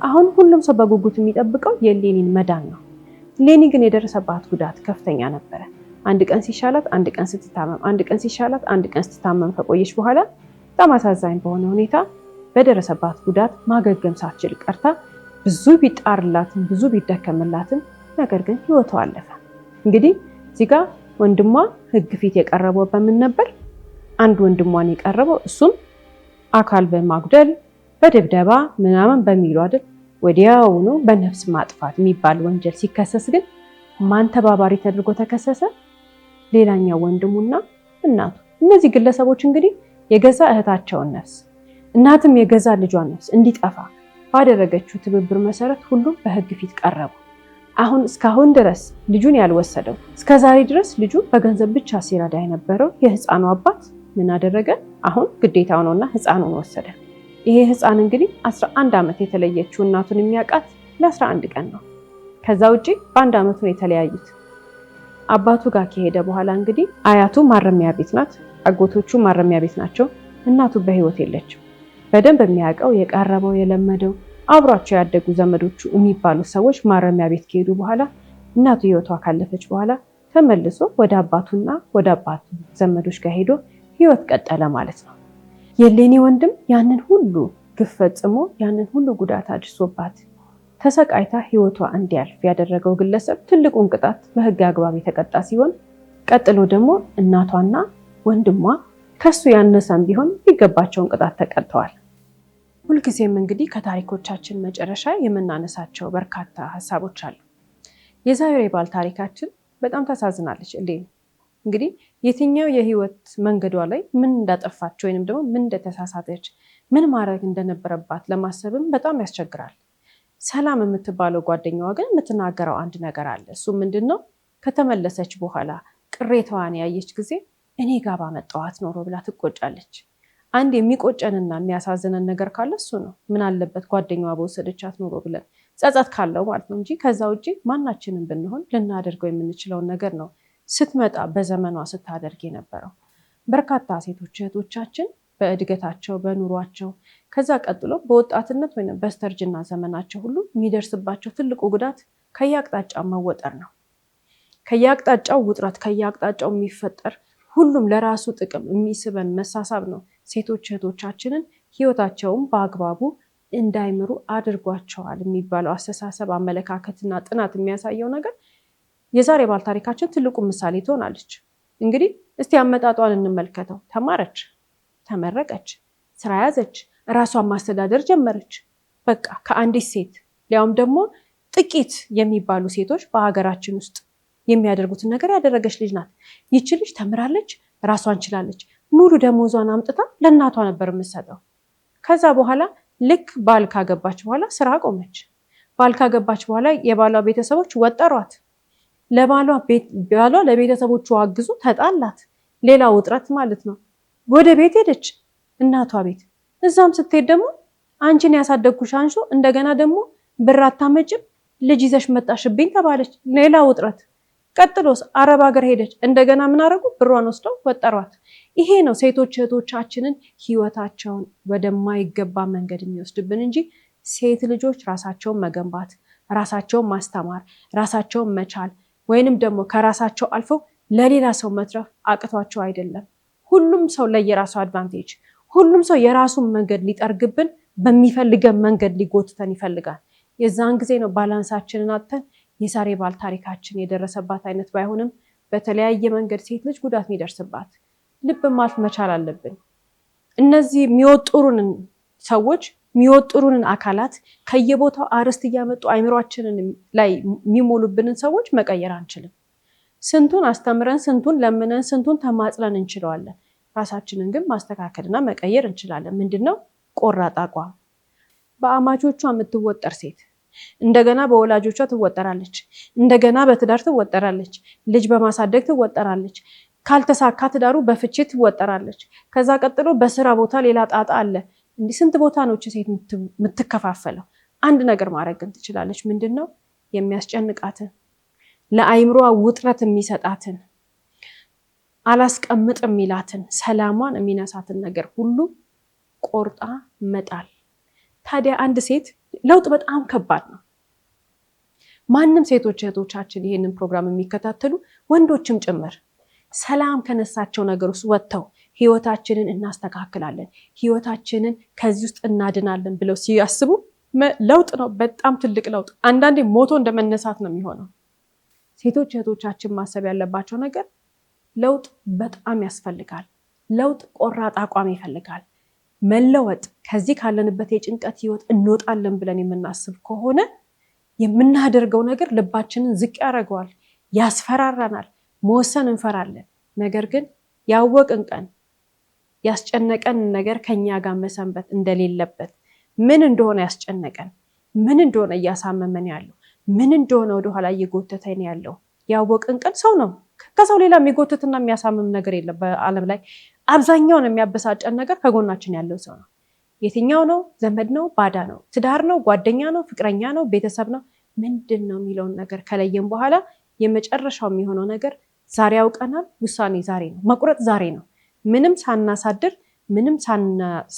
አሁን ሁሉም ሰው በጉጉት የሚጠብቀው የእሌኒን መዳን ነው። እሌኒ ግን የደረሰባት ጉዳት ከፍተኛ ነበረ። አንድ ቀን ሲሻላት፣ አንድ ቀን ስትታመም፣ አንድ ቀን ሲሻላት፣ አንድ ቀን ስትታመም ከቆየች በኋላ በጣም አሳዛኝ በሆነ ሁኔታ በደረሰባት ጉዳት ማገገም ሳትችል ቀርታ ብዙ ቢጣርላትም ብዙ ቢደከምላትም ነገር ግን ህይወቷ አለፈ። እንግዲህ እዚህ ጋር ወንድሟ ህግ ፊት የቀረበው በምን ነበር? አንድ ወንድሟን የቀረበው እሱም አካል በማጉደል በድብደባ ምናምን በሚሉ አይደል፣ ወዲያውኑ በነፍስ ማጥፋት የሚባል ወንጀል ሲከሰስ ግን ማን ተባባሪ ተደርጎ ተከሰሰ? ሌላኛው ወንድሙና እናቱ። እነዚህ ግለሰቦች እንግዲህ የገዛ እህታቸውን ነፍስ፣ እናትም የገዛ ልጇን ነፍስ እንዲጠፋ ባደረገችው ትብብር መሰረት ሁሉም በህግ ፊት ቀረቡ። አሁን እስካሁን ድረስ ልጁን ያልወሰደው፣ እስከዛሬ ድረስ ልጁ በገንዘብ ብቻ ሲረዳ የነበረው የህፃኑ አባት ምን አደረገ? አሁን ግዴታው ነውና ህፃኑን ወሰደ። ይሄ ህፃን እንግዲህ 11 ዓመት የተለየችው እናቱን የሚያውቃት ለ11 ቀን ነው። ከዛ ውጪ በአንድ ዓመቱ ነው የተለያዩት። አባቱ ጋር ከሄደ በኋላ እንግዲህ አያቱ ማረሚያ ቤት ናት፣ አጎቶቹ ማረሚያ ቤት ናቸው። እናቱ በህይወት የለችም። በደንብ የሚያውቀው የቀረበው የለመደው አብሯቸው ያደጉ ዘመዶቹ የሚባሉ ሰዎች ማረሚያ ቤት ከሄዱ በኋላ እናቱ ህይወቷ ካለፈች በኋላ ተመልሶ ወደ አባቱና ወደ አባቱ ዘመዶች ጋር ሄዶ ህይወት ቀጠለ ማለት ነው። የእሌኒ ወንድም ያንን ሁሉ ግፍ ፈጽሞ ያንን ሁሉ ጉዳት አድርሶባት ተሰቃይታ ህይወቷ እንዲያልፍ ያደረገው ግለሰብ ትልቁን ቅጣት በህግ አግባብ የተቀጣ ሲሆን፣ ቀጥሎ ደግሞ እናቷና ወንድሟ ከሱ ያነሰም ቢሆን የሚገባቸውን ቅጣት ተቀጥተዋል። ሁልጊዜም እንግዲህ ከታሪኮቻችን መጨረሻ የምናነሳቸው በርካታ ሀሳቦች አሉ። የዛሬው የባል ታሪካችን በጣም ታሳዝናለች እሌኒ። እንግዲህ የትኛው የህይወት መንገዷ ላይ ምን እንዳጠፋች ወይንም ደግሞ ምን እንደተሳሳተች ምን ማድረግ እንደነበረባት ለማሰብም በጣም ያስቸግራል። ሰላም የምትባለው ጓደኛዋ ግን የምትናገረው አንድ ነገር አለ። እሱ ምንድን ነው? ከተመለሰች በኋላ ቅሬታዋን ያየች ጊዜ እኔ ጋር ባመጣኋት ኖሮ ብላ ትቆጫለች። አንድ የሚቆጨንና የሚያሳዝነን ነገር ካለ እሱ ነው። ምን አለበት ጓደኛዋ በወሰደቻት ኖሮ ብለን ጸጸት ካለው ማለት ነው እንጂ ከዛ ውጭ ማናችንም ብንሆን ልናደርገው የምንችለውን ነገር ነው ስትመጣ በዘመኗ ስታደርግ የነበረው። በርካታ ሴቶች እህቶቻችን በእድገታቸው በኑሯቸው ከዛ ቀጥሎ በወጣትነት ወይም በስተርጅና ዘመናቸው ሁሉ የሚደርስባቸው ትልቁ ጉዳት ከየአቅጣጫው መወጠር ነው። ከየአቅጣጫው ውጥረት፣ ከየአቅጣጫው የሚፈጠር ሁሉም ለራሱ ጥቅም የሚስበን መሳሳብ ነው ሴቶች እህቶቻችንን ህይወታቸውን በአግባቡ እንዳይምሩ አድርጓቸዋል የሚባለው አስተሳሰብ፣ አመለካከትና ጥናት የሚያሳየው ነገር የዛሬ ባል ታሪካችን ትልቁ ምሳሌ ትሆናለች። እንግዲህ እስቲ አመጣጧን እንመልከተው። ተማረች፣ ተመረቀች፣ ስራ ያዘች፣ ራሷን ማስተዳደር ጀመረች። በቃ ከአንዲት ሴት ሊያውም ደግሞ ጥቂት የሚባሉ ሴቶች በሀገራችን ውስጥ የሚያደርጉትን ነገር ያደረገች ልጅ ናት። ይቺ ልጅ ተምራለች፣ ራሷን ችላለች። ሙሉ ደሞዟን አምጥታ ለእናቷ ነበር የምትሰጠው። ከዛ በኋላ ልክ ባል ካገባች በኋላ ስራ ቆመች። ባል ካገባች በኋላ የባሏ ቤተሰቦች ወጠሯት። ባሏ ለቤተሰቦቹ አግዙ ተጣላት። ሌላ ውጥረት ማለት ነው። ወደ ቤት ሄደች፣ እናቷ ቤት። እዛም ስትሄድ ደግሞ አንቺን ያሳደግኩሽ አንሾ እንደገና ደግሞ ብር አታመጭም ልጅ ይዘሽ መጣሽብኝ ተባለች። ሌላ ውጥረት። ቀጥሎስ አረብ ሀገር ሄደች። እንደገና ምን አደረጉ? ብሯን ወስደው ወጠሯት። ይሄ ነው ሴቶች እህቶቻችንን ህይወታቸውን ወደማይገባ መንገድ የሚወስድብን እንጂ ሴት ልጆች ራሳቸውን መገንባት፣ ራሳቸውን ማስተማር፣ ራሳቸውን መቻል ወይንም ደግሞ ከራሳቸው አልፈው ለሌላ ሰው መትረፍ አቅቷቸው አይደለም። ሁሉም ሰው ለየራሱ አድቫንቴጅ፣ ሁሉም ሰው የራሱን መንገድ ሊጠርግብን በሚፈልገን መንገድ ሊጎትተን ይፈልጋል። የዛን ጊዜ ነው ባላንሳችንን አጥተን የዛሬ ባል ታሪካችን የደረሰባት አይነት ባይሆንም በተለያየ መንገድ ሴት ልጅ ጉዳት የሚደርስባት ልብ ማለት መቻል አለብን። እነዚህ የሚወጥሩንን ሰዎች የሚወጥሩንን አካላት ከየቦታው አርዕስት እያመጡ አይምሯችንን ላይ የሚሞሉብንን ሰዎች መቀየር አንችልም። ስንቱን አስተምረን፣ ስንቱን ለምነን፣ ስንቱን ተማጽለን እንችለዋለን። ራሳችንን ግን ማስተካከልና መቀየር እንችላለን። ምንድነው? ቆራጥ አቋም። በአማቾቿ የምትወጠር ሴት እንደገና በወላጆቿ ትወጠራለች፣ እንደገና በትዳር ትወጠራለች፣ ልጅ በማሳደግ ትወጠራለች፣ ካልተሳካ ትዳሩ በፍቺ ትወጠራለች። ከዛ ቀጥሎ በስራ ቦታ ሌላ ጣጣ አለ። እንዲህ ስንት ቦታ ነው ሴት የምትከፋፈለው? አንድ ነገር ማድረግ ግን ትችላለች። ምንድነው? የሚያስጨንቃትን ለአይምሯ ውጥረት የሚሰጣትን አላስቀምጥ የሚላትን ሰላሟን የሚነሳትን ነገር ሁሉ ቆርጣ መጣል። ታዲያ አንድ ሴት ለውጥ በጣም ከባድ ነው። ማንም ሴቶች እህቶቻችን ይህንን ፕሮግራም የሚከታተሉ ወንዶችም ጭምር ሰላም ከነሳቸው ነገር ውስጥ ወጥተው ህይወታችንን እናስተካክላለን፣ ህይወታችንን ከዚህ ውስጥ እናድናለን ብለው ሲያስቡ ለውጥ ነው፣ በጣም ትልቅ ለውጥ። አንዳንዴ ሞቶ እንደመነሳት ነው የሚሆነው። ሴቶች እህቶቻችን ማሰብ ያለባቸው ነገር ለውጥ በጣም ያስፈልጋል። ለውጥ ቆራጥ አቋም ይፈልጋል። መለወጥ ከዚህ ካለንበት የጭንቀት ህይወት እንወጣለን ብለን የምናስብ ከሆነ የምናደርገው ነገር ልባችንን ዝቅ ያደርገዋል፣ ያስፈራራናል፣ መወሰን እንፈራለን። ነገር ግን ያወቅን ቀን ያስጨነቀን ነገር ከኛ ጋር መሰንበት እንደሌለበት፣ ምን እንደሆነ ያስጨነቀን፣ ምን እንደሆነ እያሳመመን ያለው፣ ምን እንደሆነ ወደኋላ እየጎተተን ያለው ያወቅን ቀን ሰው ነው። ከሰው ሌላ የሚጎትትና የሚያሳምም ነገር የለም በዓለም ላይ። አብዛኛውን የሚያበሳጨን ነገር ከጎናችን ያለው ሰው ነው። የትኛው ነው? ዘመድ ነው? ባዳ ነው? ትዳር ነው? ጓደኛ ነው? ፍቅረኛ ነው? ቤተሰብ ነው? ምንድን ነው የሚለውን ነገር ከለየን በኋላ የመጨረሻው የሚሆነው ነገር ዛሬ ያውቀናል። ውሳኔ ዛሬ ነው፣ መቁረጥ ዛሬ ነው። ምንም ሳናሳድር፣ ምንም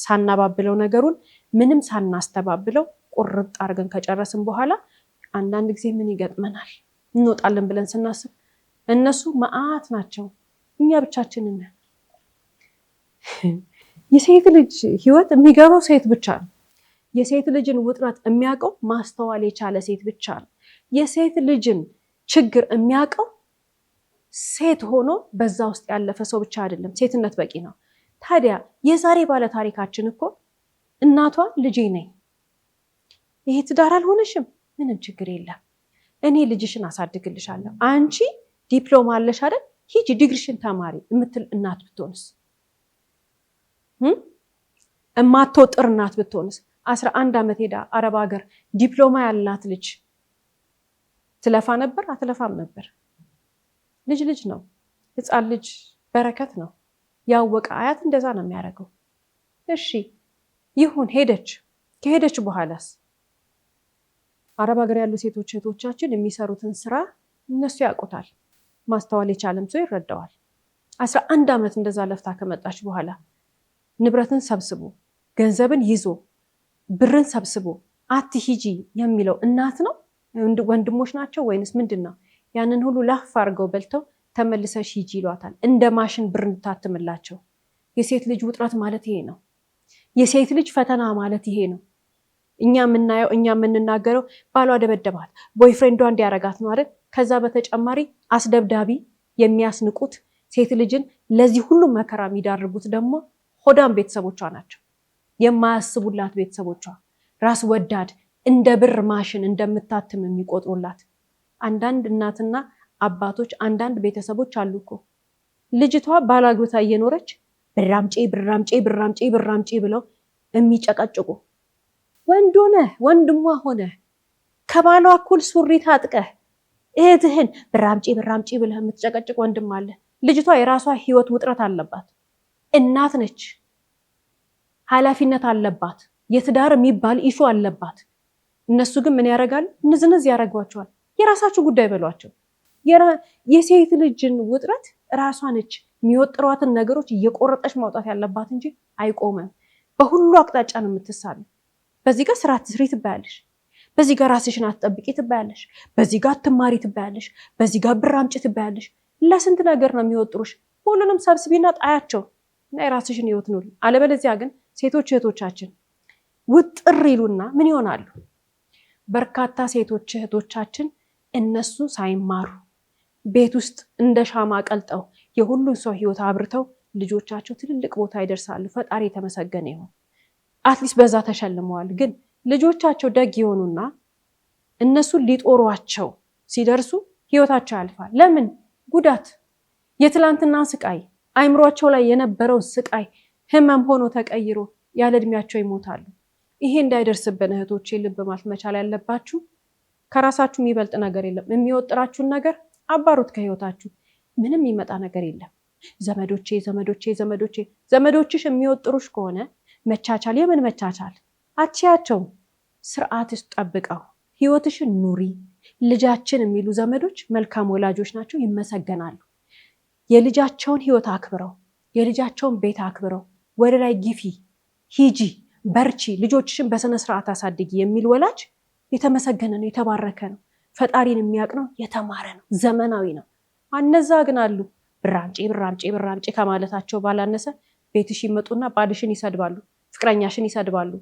ሳናባብለው፣ ነገሩን ምንም ሳናስተባብለው ቁርጥ አድርገን ከጨረስን በኋላ አንዳንድ ጊዜ ምን ይገጥመናል? እንወጣለን ብለን ስናስብ እነሱ መዓት ናቸው፣ እኛ ብቻችንን ነን። የሴት ልጅ ህይወት የሚገባው ሴት ብቻ ነው። የሴት ልጅን ውጥረት የሚያውቀው ማስተዋል የቻለ ሴት ብቻ ነው። የሴት ልጅን ችግር የሚያውቀው ሴት ሆኖ በዛ ውስጥ ያለፈ ሰው ብቻ አይደለም። ሴትነት በቂ ነው። ታዲያ የዛሬ ባለ ታሪካችን እኮ እናቷ ልጄ ነኝ፣ ይሄ ትዳር አልሆነሽም፣ ምንም ችግር የለም፣ እኔ ልጅሽን አሳድግልሻለሁ፣ አንቺ ዲፕሎማ አለሽ አይደል፣ ሂጂ ዲግሪሽን ተማሪ የምትል እናት ብትሆንስ? እማትወጥር እናት ብትሆንስ? 11 ዓመት ሄዳ አረብ ሀገር ዲፕሎማ ያላት ልጅ ትለፋ ነበር? አትለፋም ነበር? ልጅ ልጅ ነው። ህፃን ልጅ በረከት ነው። ያወቀ አያት እንደዛ ነው የሚያደርገው። እሺ ይሁን፣ ሄደች። ከሄደች በኋላስ አረብ ሀገር ያሉ ሴቶች እህቶቻችን የሚሰሩትን ስራ እነሱ ያውቁታል። ማስተዋል የቻለም ሰው ይረዳዋል። 11 ዓመት እንደዛ ለፍታ ከመጣች በኋላ ንብረትን ሰብስቦ ገንዘብን ይዞ ብርን ሰብስቦ አትሂጂ የሚለው እናት ነው? ወንድሞች ናቸው ወይንስ ምንድን ነው? ያንን ሁሉ ላፍ አድርገው በልተው ተመልሰሽ ሂጂ ይሏታል። እንደ ማሽን ብር እንድታትምላቸው። የሴት ልጅ ውጥረት ማለት ይሄ ነው። የሴት ልጅ ፈተና ማለት ይሄ ነው። እኛ የምናየው እኛ የምንናገረው ባሏ ደበደባት፣ ቦይፍሬንዷ እንዲያረጋት ነው አይደል? ከዛ በተጨማሪ አስደብዳቢ የሚያስንቁት ሴት ልጅን ለዚህ ሁሉ መከራ የሚዳርጉት ደግሞ ሆዳም ቤተሰቦቿ ናቸው። የማያስቡላት ቤተሰቦቿ፣ ራስ ወዳድ፣ እንደ ብር ማሽን እንደምታትም የሚቆጥሩላት አንዳንድ እናትና አባቶች፣ አንዳንድ ቤተሰቦች አሉ እኮ ልጅቷ ባላግብታ እየኖረች ብራምጪ ብራምጪ ብራምጪ ብራምጪ ብለው የሚጨቀጭቁ ወንድ ሆነ ወንድሟ ሆነ ከባሏ እኩል ሱሪ ታጥቀህ እህትህን ብራምጪ ብራምጪ ብለህ የምትጨቀጭቅ ወንድም አለ። ልጅቷ የራሷ ህይወት ውጥረት አለባት። እናት ነች፣ ኃላፊነት አለባት፣ የትዳር የሚባል ኢሹ አለባት። እነሱ ግን ምን ያደርጋሉ? ንዝንዝ ያደርጓቸዋል። የራሳችሁ ጉዳይ በሏቸው። የሴት ልጅን ውጥረት ራሷ ነች የሚወጥሯትን ነገሮች እየቆረጠች ማውጣት ያለባት እንጂ አይቆምም። በሁሉ አቅጣጫ ነው የምትሳቢ። በዚህ ጋር ስራ አትስሪ ትባያለሽ፣ በዚህ ጋር ራስሽን አትጠብቂ ትባያለሽ፣ በዚህ ጋር አትማሪ ትባያለሽ፣ በዚህ ጋር ብር አምጪ ትባያለሽ። ለስንት ነገር ነው የሚወጥሩሽ። ሁሉንም ሰብስቢና ጣያቸው እና የራስሽን ህይወት ኑሪ። አለበለዚያ ግን ሴቶች እህቶቻችን ውጥር ይሉና ምን ይሆናሉ? በርካታ ሴቶች እህቶቻችን እነሱ ሳይማሩ ቤት ውስጥ እንደ ሻማ ቀልጠው የሁሉን ሰው ህይወት አብርተው ልጆቻቸው ትልልቅ ቦታ ይደርሳሉ። ፈጣሪ የተመሰገነ ይሁን። አትሊስት በዛ ተሸልመዋል። ግን ልጆቻቸው ደግ የሆኑና እነሱ ሊጦሯቸው ሲደርሱ ህይወታቸው ያልፋል። ለምን? ጉዳት፣ የትላንትና ስቃይ፣ አይምሯቸው ላይ የነበረው ስቃይ ህመም ሆኖ ተቀይሮ ያለ እድሜያቸው ይሞታሉ። ይሄ እንዳይደርስብን እህቶቼ ልብ ማለት መቻል ያለባችሁ። ከራሳችሁ የሚበልጥ ነገር የለም። የሚወጥራችሁን ነገር አባሩት ከህይወታችሁ። ምንም የሚመጣ ነገር የለም። ዘመዶቼ ዘመዶቼ ዘመዶቼ ዘመዶችሽ የሚወጥሩሽ ከሆነ መቻቻል፣ የምን መቻቻል? አቺያቸው ስርዓትሽ ጠብቀው ህይወትሽን ኑሪ። ልጃችን የሚሉ ዘመዶች መልካም ወላጆች ናቸው፣ ይመሰገናሉ። የልጃቸውን ህይወት አክብረው የልጃቸውን ቤት አክብረው ወደ ላይ ግፊ፣ ሂጂ፣ በርቺ፣ ልጆችሽን በስነ ስርዓት አሳድጊ የሚል ወላጅ የተመሰገነ ነው፣ የተባረከ ነው፣ ፈጣሪን የሚያውቅ ነው፣ የተማረ ነው፣ ዘመናዊ ነው። እነዛ ግን አሉ ብራምጪ ብራምጪ ብራምጪ ከማለታቸው ባላነሰ ቤትሽ ይመጡና ባልሽን ይሰድባሉ፣ ፍቅረኛሽን ይሰድባሉ፣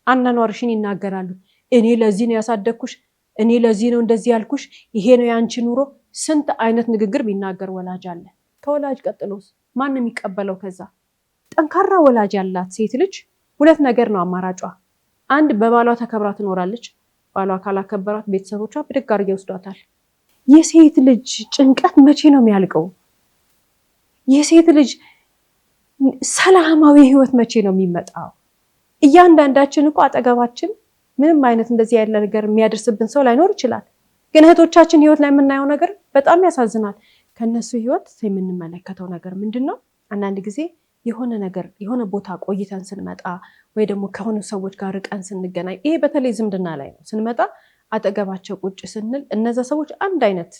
አናኗርሽን ይናገራሉ። እኔ ለዚህ ነው ያሳደግኩሽ፣ እኔ ለዚህ ነው እንደዚህ ያልኩሽ፣ ይሄ ነው ያንቺ ኑሮ። ስንት አይነት ንግግር ቢናገር ወላጅ አለ። ከወላጅ ቀጥሎስ ማን የሚቀበለው? ከዛ ጠንካራ ወላጅ ያላት ሴት ልጅ ሁለት ነገር ነው አማራጯ። አንድ በባሏ ተከብራ ትኖራለች። ባሏ ካላከበራት ቤተሰቦቿ ብድግ አድርገው ይወስዷታል። የሴት ልጅ ጭንቀት መቼ ነው የሚያልቀው? የሴት ልጅ ሰላማዊ ህይወት መቼ ነው የሚመጣው? እያንዳንዳችን እኮ አጠገባችን ምንም አይነት እንደዚህ ያለ ነገር የሚያደርስብን ሰው ላይኖር ይችላል። ግን እህቶቻችን ህይወት ላይ የምናየው ነገር በጣም ያሳዝናል። ከነሱ ህይወት የምንመለከተው ነገር ምንድን ነው? አንዳንድ ጊዜ የሆነ ነገር የሆነ ቦታ ቆይተን ስንመጣ ወይ ደግሞ ከሆኑ ሰዎች ጋር ርቀን ስንገናኝ፣ ይሄ በተለይ ዝምድና ላይ ነው። ስንመጣ አጠገባቸው ቁጭ ስንል እነዛ ሰዎች አንድ አይነት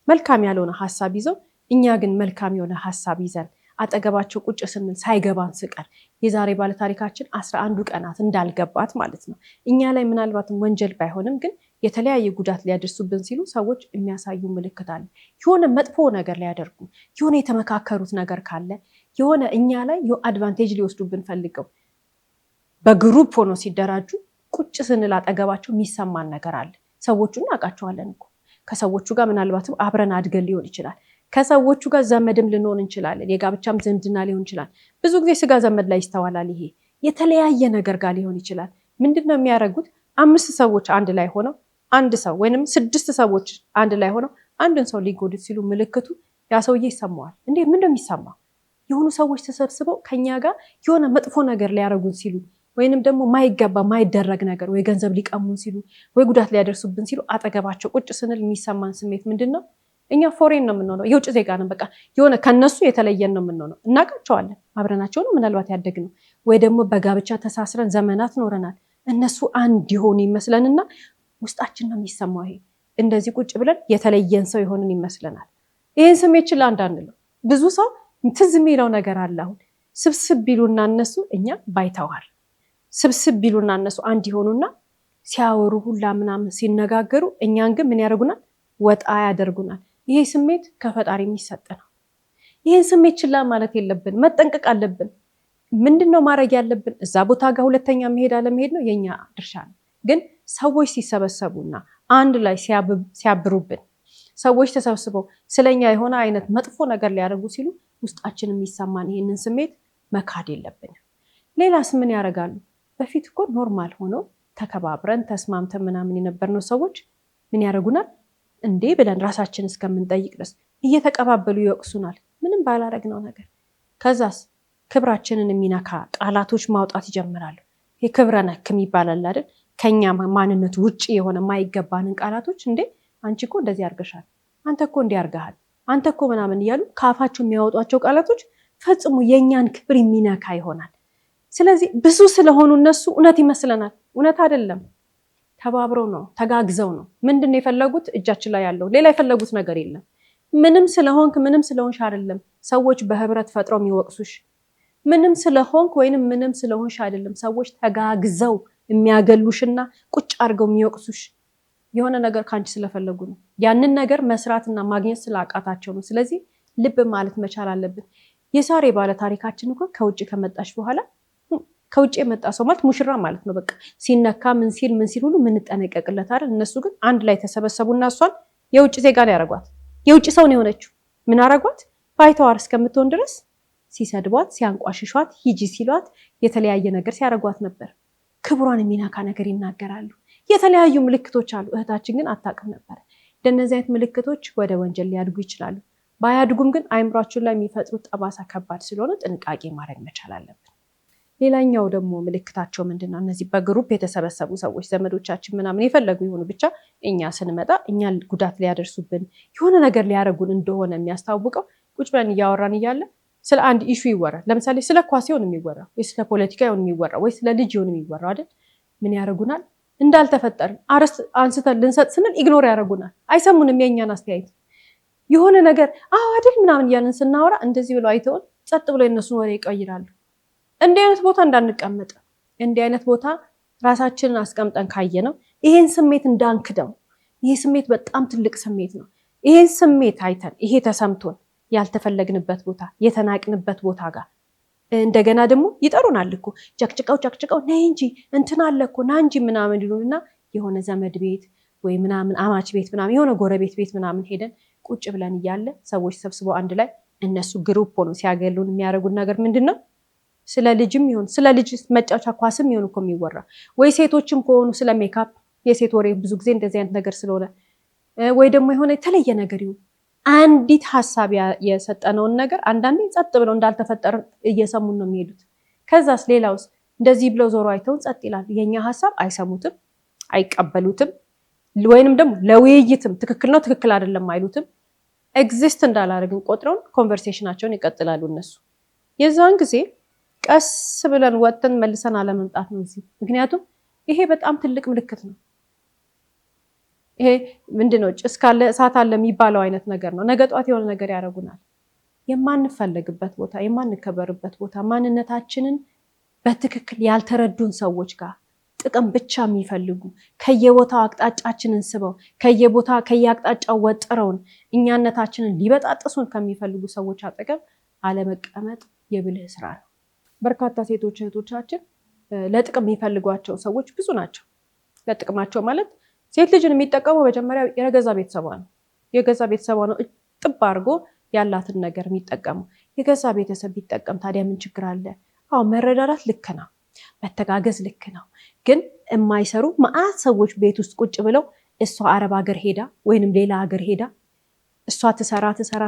መልካም ያልሆነ ሀሳብ ይዘው፣ እኛ ግን መልካም የሆነ ሀሳብ ይዘን አጠገባቸው ቁጭ ስንል ሳይገባን ስቀር የዛሬ ባለታሪካችን 11 ቀናት እንዳልገባት ማለት ነው። እኛ ላይ ምናልባትም ወንጀል ባይሆንም ግን የተለያየ ጉዳት ሊያደርሱብን ሲሉ ሰዎች የሚያሳዩ ምልክት አለ። የሆነ መጥፎ ነገር ሊያደርጉ፣ የሆነ የተመካከሩት ነገር ካለ፣ የሆነ እኛ ላይ አድቫንቴጅ ሊወስዱብን ፈልገው በግሩፕ ሆኖ ሲደራጁ ቁጭ ስንል አጠገባቸው የሚሰማን ነገር አለ። ሰዎቹን እናውቃቸዋለን እኮ። ከሰዎቹ ጋር ምናልባትም አብረን አድገን ሊሆን ይችላል። ከሰዎቹ ጋር ዘመድም ልንሆን እንችላለን። የጋብቻም ዝምድና ሊሆን ይችላል። ብዙ ጊዜ ስጋ ዘመድ ላይ ይስተዋላል። ይሄ የተለያየ ነገር ጋር ሊሆን ይችላል። ምንድን ነው የሚያደርጉት? 5 ሰዎች አንድ ላይ ሆነው አንድ ሰው ወይንም 6 ሰዎች አንድ ላይ ሆነው አንድን ሰው ሊጎዱት ሲሉ ምልክቱ ያ ሰውዬ ይሰማዋል። እንዴ ምን እንደሚሰማው የሆኑ ሰዎች ተሰብስበው ከኛ ጋር የሆነ መጥፎ ነገር ሊያደርጉን ሲሉ ወይንም ደግሞ ማይገባ ማይደረግ ነገር ወይ ገንዘብ ሊቀሙን ሲሉ ወይ ጉዳት ሊያደርሱብን ሲሉ አጠገባቸው ቁጭ ስንል የሚሰማን ስሜት ምንድን ነው? እኛ ፎሬን ነው የምንሆነው፣ የውጭ ዜጋ ነን። በቃ የሆነ ከነሱ የተለየን ነው የምንሆነው። እናውቃቸዋለን፣ አብረናቸው ነው ምናልባት ያደግነው፣ ወይ ደግሞ በጋብቻ ተሳስረን ዘመናት ኖረናል። እነሱ አንድ የሆኑ ይመስለንና ውስጣችን ነው የሚሰማው። ይሄ እንደዚህ ቁጭ ብለን የተለየን ሰው የሆንን ይመስለናል። ይህን ስሜት ችላ እንዳንለው ብዙ ሰው ትዝ የሚለው ነገር አለ። አሁን ስብስብ ቢሉና እነሱ እኛ ባይተዋር ስብስብ ቢሉና እነሱ አንድ ይሆኑና ሲያወሩ ሁላ ምናምን ሲነጋገሩ እኛን ግን ምን ያደርጉናል? ወጣ ያደርጉናል። ይሄ ስሜት ከፈጣሪ የሚሰጥ ነው። ይህን ስሜት ችላ ማለት የለብን፣ መጠንቀቅ አለብን። ምንድነው ማድረግ ያለብን? እዛ ቦታ ጋር ሁለተኛ መሄድ አለመሄድ ነው የኛ ድርሻ ነው። ግን ሰዎች ሲሰበሰቡና አንድ ላይ ሲያብሩብን፣ ሰዎች ተሰብስበው ስለኛ የሆነ አይነት መጥፎ ነገር ሊያደርጉ ሲሉ ውስጣችን የሚሰማን ይህንን ስሜት መካድ የለብንም። ሌላስ ምን ያደርጋሉ? በፊት እኮ ኖርማል ሆኖ ተከባብረን ተስማምተን ምናምን የነበርነው ሰዎች ምን ያደርጉናል እንዴ ብለን ራሳችን እስከምንጠይቅ ድረስ እየተቀባበሉ ይወቅሱናል፣ ምንም ባላረግነው ነገር። ከዛስ ክብራችንን የሚነካ ቃላቶች ማውጣት ይጀምራሉ። የክብረ ነክ ይባላል አይደል? ከኛ ማንነት ውጪ የሆነ የማይገባንን ቃላቶች እንዴ አንቺ እኮ እንደዚህ አርገሻል፣ አንተ እኮ እንዲህ አርገሃል፣ አንተ እኮ ምናምን እያሉ ከአፋቸው የሚያወጧቸው ቃላቶች ፈጽሞ የእኛን ክብር የሚነካ ይሆናል። ስለዚህ ብዙ ስለሆኑ እነሱ እውነት ይመስለናል፣ እውነት አይደለም። ተባብረው ነው፣ ተጋግዘው ነው። ምንድን ነው የፈለጉት? እጃችን ላይ ያለው ሌላ የፈለጉት ነገር የለም። ምንም ስለሆንክ ምንም ስለሆንሽ አይደለም ሰዎች በህብረት ፈጥረው የሚወቅሱሽ። ምንም ስለሆንክ ወይንም ምንም ስለሆንሽ አይደለም ሰዎች ተጋግዘው የሚያገሉሽና ቁጭ አድርገው የሚወቅሱሽ። የሆነ ነገር ከአንቺ ስለፈለጉ ነው። ያንን ነገር መስራትና ማግኘት ስላቃታቸው ነው። ስለዚህ ልብ ማለት መቻል አለብን። የዛሬ ባለ ታሪካችን እኮ ከውጭ ከመጣች በኋላ ከውጭ የመጣ ሰው ማለት ሙሽራ ማለት ነው። በቃ ሲነካ ምን ሲል ሁሉ ምንጠነቀቅለት አይደል? እነሱ ግን አንድ ላይ ተሰበሰቡና እሷን የውጭ ዜጋ ነው ያደረጓት። የውጭ ሰው ነው የሆነችው። ምን አረጓት? ባይተዋር እስከምትሆን ድረስ ሲሰድቧት፣ ሲያንቋሽሿት፣ ሂጂ ሲሏት የተለያየ ነገር ሲያደርጓት ነበር። ክብሯን የሚነካ ነገር ይናገራሉ። የተለያዩ ምልክቶች አሉ። እህታችን ግን አታውቅም ነበር። እንደነዚህ አይነት ምልክቶች ወደ ወንጀል ሊያድጉ ይችላሉ። ባያድጉም ግን አይምሯችን ላይ የሚፈጥሩት ጠባሳ ከባድ ስለሆነ ጥንቃቄ ማድረግ መቻል አለብን። ሌላኛው ደግሞ ምልክታቸው ምንድን ነው? እነዚህ በግሩፕ የተሰበሰቡ ሰዎች ዘመዶቻችን ምናምን የፈለጉ ይሆኑ ብቻ እኛ ስንመጣ እኛ ጉዳት ሊያደርሱብን የሆነ ነገር ሊያደርጉን እንደሆነ የሚያስታውቀው ቁጭ ብለን እያወራን እያለ ስለ አንድ ኢሹ ይወራል። ለምሳሌ ስለ ኳስ ይሆን የሚወራ ወይ ስለ ፖለቲካ ይሆን የሚወራ ወይ ስለ ልጅ ይሆን የሚወራ አይደል? ምን ያደርጉናል? እንዳልተፈጠርን አረስ አንስተን ልንሰጥ ስንል ኢግኖር ያደርጉናል። አይሰሙንም የእኛን አስተያየት። የሆነ ነገር አይደል ምናምን እያልን ስናወራ እንደዚህ ብለው አይተውን ጸጥ ብለው የነሱን ወሬ ይቀይራሉ። እንዲህ አይነት ቦታ እንዳንቀመጥ፣ እንዲህ አይነት ቦታ ራሳችንን አስቀምጠን ካየ ነው ይሄን ስሜት እንዳንክደው። ይሄ ስሜት በጣም ትልቅ ስሜት ነው። ይሄን ስሜት አይተን ይሄ ተሰምቶን ያልተፈለግንበት ቦታ የተናቅንበት ቦታ ጋር እንደገና ደግሞ ይጠሩናል እኮ ጨቅጭቀው ነይ እንጂ እንትን አለ እኮ ና እንጂ ምናምን ይሉንና የሆነ ዘመድ ቤት ወይ ምናምን አማች ቤት ምናምን የሆነ ጎረቤት ቤት ምናምን ሄደን ቁጭ ብለን እያለ ሰዎች ሰብስበው አንድ ላይ እነሱ ግሩፕ ሆነው ሲያገሉን የሚያደርጉት ነገር ምንድን ነው? ስለ ልጅም ይሁን ስለ ልጅ መጫወቻ ኳስም ይሁን እኮ የሚወራ ወይ ሴቶችም ከሆኑ ስለ ሜካፕ የሴት ወሬ ብዙ ጊዜ እንደዚህ አይነት ነገር ስለሆነ ወይ ደግሞ የሆነ የተለየ ነገር ይሁን አንዲት ሀሳብ የሰጠነውን ነገር አንዳንዴ ጸጥ ብለው እንዳልተፈጠረ እየሰሙን ነው የሚሄዱት። ከዛስ ሌላውስ እንደዚህ ብለው ዞሮ አይተውን ጸጥ ይላሉ። የኛ ሀሳብ አይሰሙትም፣ አይቀበሉትም፣ ወይንም ደግሞ ለውይይትም ትክክል ነው ትክክል አይደለም አይሉትም። ኤግዚስት እንዳላደረግን ቆጥረውን ኮንቨርሴሽናቸውን ይቀጥላሉ እነሱ። የዛን ጊዜ ቀስ ብለን ወጥተን መልሰን አለመምጣት ነው እዚህ። ምክንያቱም ይሄ በጣም ትልቅ ምልክት ነው። ይሄ ምንድነው? ጭስ ካለ እሳት አለ የሚባለው አይነት ነገር ነው። ነገ ጧት የሆነ ነገር ያደርጉናል። የማንፈለግበት ቦታ፣ የማንከበርበት ቦታ፣ ማንነታችንን በትክክል ያልተረዱን ሰዎች ጋር ጥቅም ብቻ የሚፈልጉ ከየቦታው አቅጣጫችንን ስበው ከየአቅጣጫው ወጥረውን እኛነታችንን ሊበጣጥሱን ከሚፈልጉ ሰዎች አጠገብ አለመቀመጥ የብልህ ስራ ነው። በርካታ ሴቶች እህቶቻችን ለጥቅም የሚፈልጓቸው ሰዎች ብዙ ናቸው። ለጥቅማቸው ማለት ሴት ልጅን የሚጠቀመው መጀመሪያ የገዛ ቤተሰቧ ነው። የገዛ ቤተሰቧ ነው ጥብ አድርጎ ያላትን ነገር የሚጠቀመው። የገዛ ቤተሰብ ቢጠቀም ታዲያ ምን ችግር አለ? አዎ መረዳዳት ልክ ነው፣ መተጋገዝ ልክ ነው። ግን የማይሰሩ መዓት ሰዎች ቤት ውስጥ ቁጭ ብለው እሷ አረብ ሀገር ሄዳ ወይንም ሌላ ሀገር ሄዳ እሷ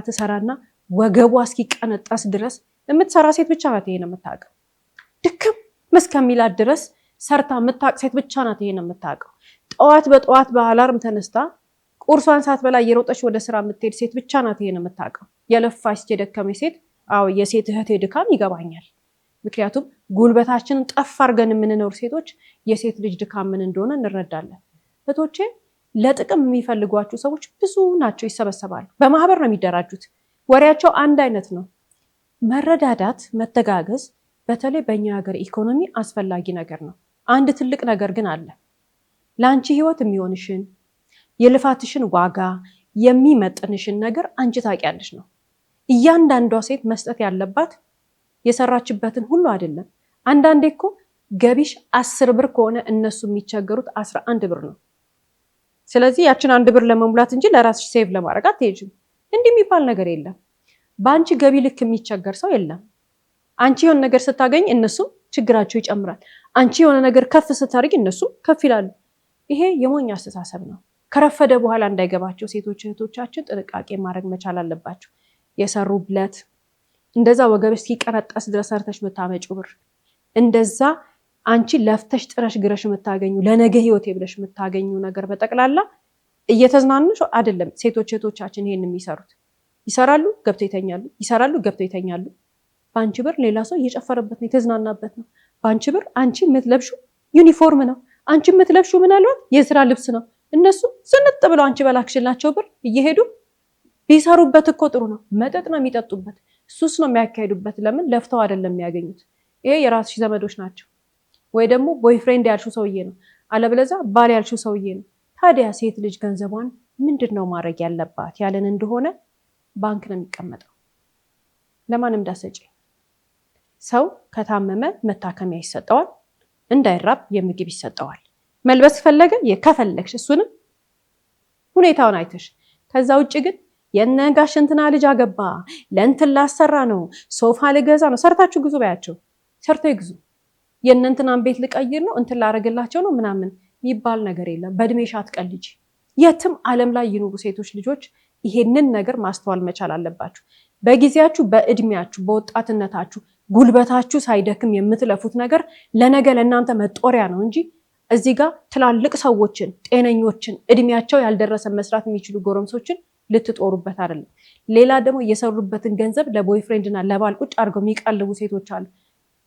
ትሰራና ወገቧ እስኪቀነጠስ ድረስ የምትሰራ ሴት ብቻ ናት ይሄን የምታውቀው። ድክም እስከሚላት ድረስ ሰርታ የምታውቅ ሴት ብቻ ናት ይሄን የምታውቀው። በጠዋት በአላርም ተነስታ ቁርሷን ሳትበላ እየሮጠች ወደ ስራ የምትሄድ ሴት ብቻ ናት ይሄን የምታውቀው። የለፋች የደከመች ሴት፣ አዎ የሴት እህቴ ድካም ይገባኛል። ምክንያቱም ጉልበታችንን ጠፍ አድርገን የምንኖር ሴቶች የሴት ልጅ ድካም ምን እንደሆነ እንረዳለን። እህቶቼ ለጥቅም የሚፈልጓቸው ሰዎች ብዙ ናቸው፣ ይሰበሰባሉ። በማህበር ነው የሚደራጁት። ወሬያቸው አንድ አይነት ነው። መረዳዳት፣ መተጋገዝ በተለይ በእኛ ሀገር ኢኮኖሚ አስፈላጊ ነገር ነው። አንድ ትልቅ ነገር ግን አለ። ለአንቺ ህይወት የሚሆንሽን የልፋትሽን ዋጋ የሚመጥንሽን ነገር አንቺ ታውቂያለሽ ነው። እያንዳንዷ ሴት መስጠት ያለባት የሰራችበትን ሁሉ አይደለም። አንዳንዴ እኮ ገቢሽ 10 ብር ከሆነ እነሱ የሚቸገሩት 11 ብር ነው። ስለዚህ ያችን 1 ብር ለመሙላት እንጂ ለራስሽ ሴቭ ለማድረግ አትሄጂም። እንዲህ የሚባል ነገር የለም። በአንቺ ገቢ ልክ የሚቸገር ሰው የለም። አንቺ የሆነ ነገር ስታገኝ እነሱም ችግራቸው ይጨምራል። አንቺ የሆነ ነገር ከፍ ስታደርጊ እነሱም ከፍ ይላሉ። ይሄ የሞኝ አስተሳሰብ ነው። ከረፈደ በኋላ እንዳይገባቸው ሴቶች እህቶቻችን ጥንቃቄ ማድረግ መቻል አለባቸው። የሰሩበት እንደዛ ወገብሽ እስኪቀነጠስ ድረስ ሰርተሽ የምታመጪው ብር እንደዛ አንቺ ለፍተሽ ጥረሽ ግረሽ የምታገኙ ለነገ ህይወቴ ብለሽ የምታገኙ ነገር በጠቅላላ እየተዝናኑሽ አይደለም። ሴቶች እህቶቻችን ይሄን የሚሰሩት ይሰራሉ፣ ገብተው ይተኛሉ፣ ይሰራሉ፣ ገብተው ይተኛሉ። በአንቺ ብር ሌላ ሰው እየጨፈረበት ነው፣ የተዝናናበት ነው። በአንቺ ብር አንቺ የምትለብሹ ዩኒፎርም ነው። አንቺ የምትለብሹ ምናልባት የስራ ልብስ ነው። እነሱ ዝንጥ ብለው አንቺ በላክሽላቸው ብር እየሄዱ ቢሰሩበት እኮ ጥሩ ነው። መጠጥ ነው የሚጠጡበት፣ ሱስ ነው የሚያካሂዱበት። ለምን? ለፍተው አይደለም የሚያገኙት። ይሄ የራስሽ ዘመዶች ናቸው፣ ወይ ደግሞ ቦይፍሬንድ ያልሽው ሰውዬ ነው፣ አለበለዚያ ባል ያልሽው ሰውዬ ነው። ታዲያ ሴት ልጅ ገንዘቧን ምንድን ነው ማድረግ ያለባት ያለን እንደሆነ ባንክ ነው የሚቀመጠው። ለማንም እንዳሰጪ። ሰው ከታመመ መታከሚያ ይሰጠዋል፣ እንዳይራብ የምግብ ይሰጠዋል። መልበስ ፈለገ ከፈለግሽ እሱንም ሁኔታውን አይተሽ። ከዛ ውጭ ግን የነጋሽ እንትና ልጅ አገባ ለእንትን ላሰራ ነው ሶፋ ልገዛ ነው፣ ሰርታችሁ ግዙ በያቸው። ሰርተው ይግዙ። የእነንትናን ቤት ልቀይር ነው እንትን ላረግላቸው ነው ምናምን የሚባል ነገር የለም። በእድሜሽ አትቀልጂ። የትም ዓለም ላይ ይኑሩ ሴቶች ልጆች ይሄንን ነገር ማስተዋል መቻል አለባችሁ። በጊዜያችሁ፣ በእድሜያችሁ፣ በወጣትነታችሁ ጉልበታችሁ ሳይደክም የምትለፉት ነገር ለነገ ለእናንተ መጦሪያ ነው እንጂ እዚህ ጋር ትላልቅ ሰዎችን፣ ጤነኞችን፣ እድሜያቸው ያልደረሰ መስራት የሚችሉ ጎረምሶችን ልትጦሩበት አይደለም። ሌላ ደግሞ የሰሩበትን ገንዘብ ለቦይፍሬንድና ለባል ቁጭ አድርገው የሚቀልቡ ሴቶች አሉ።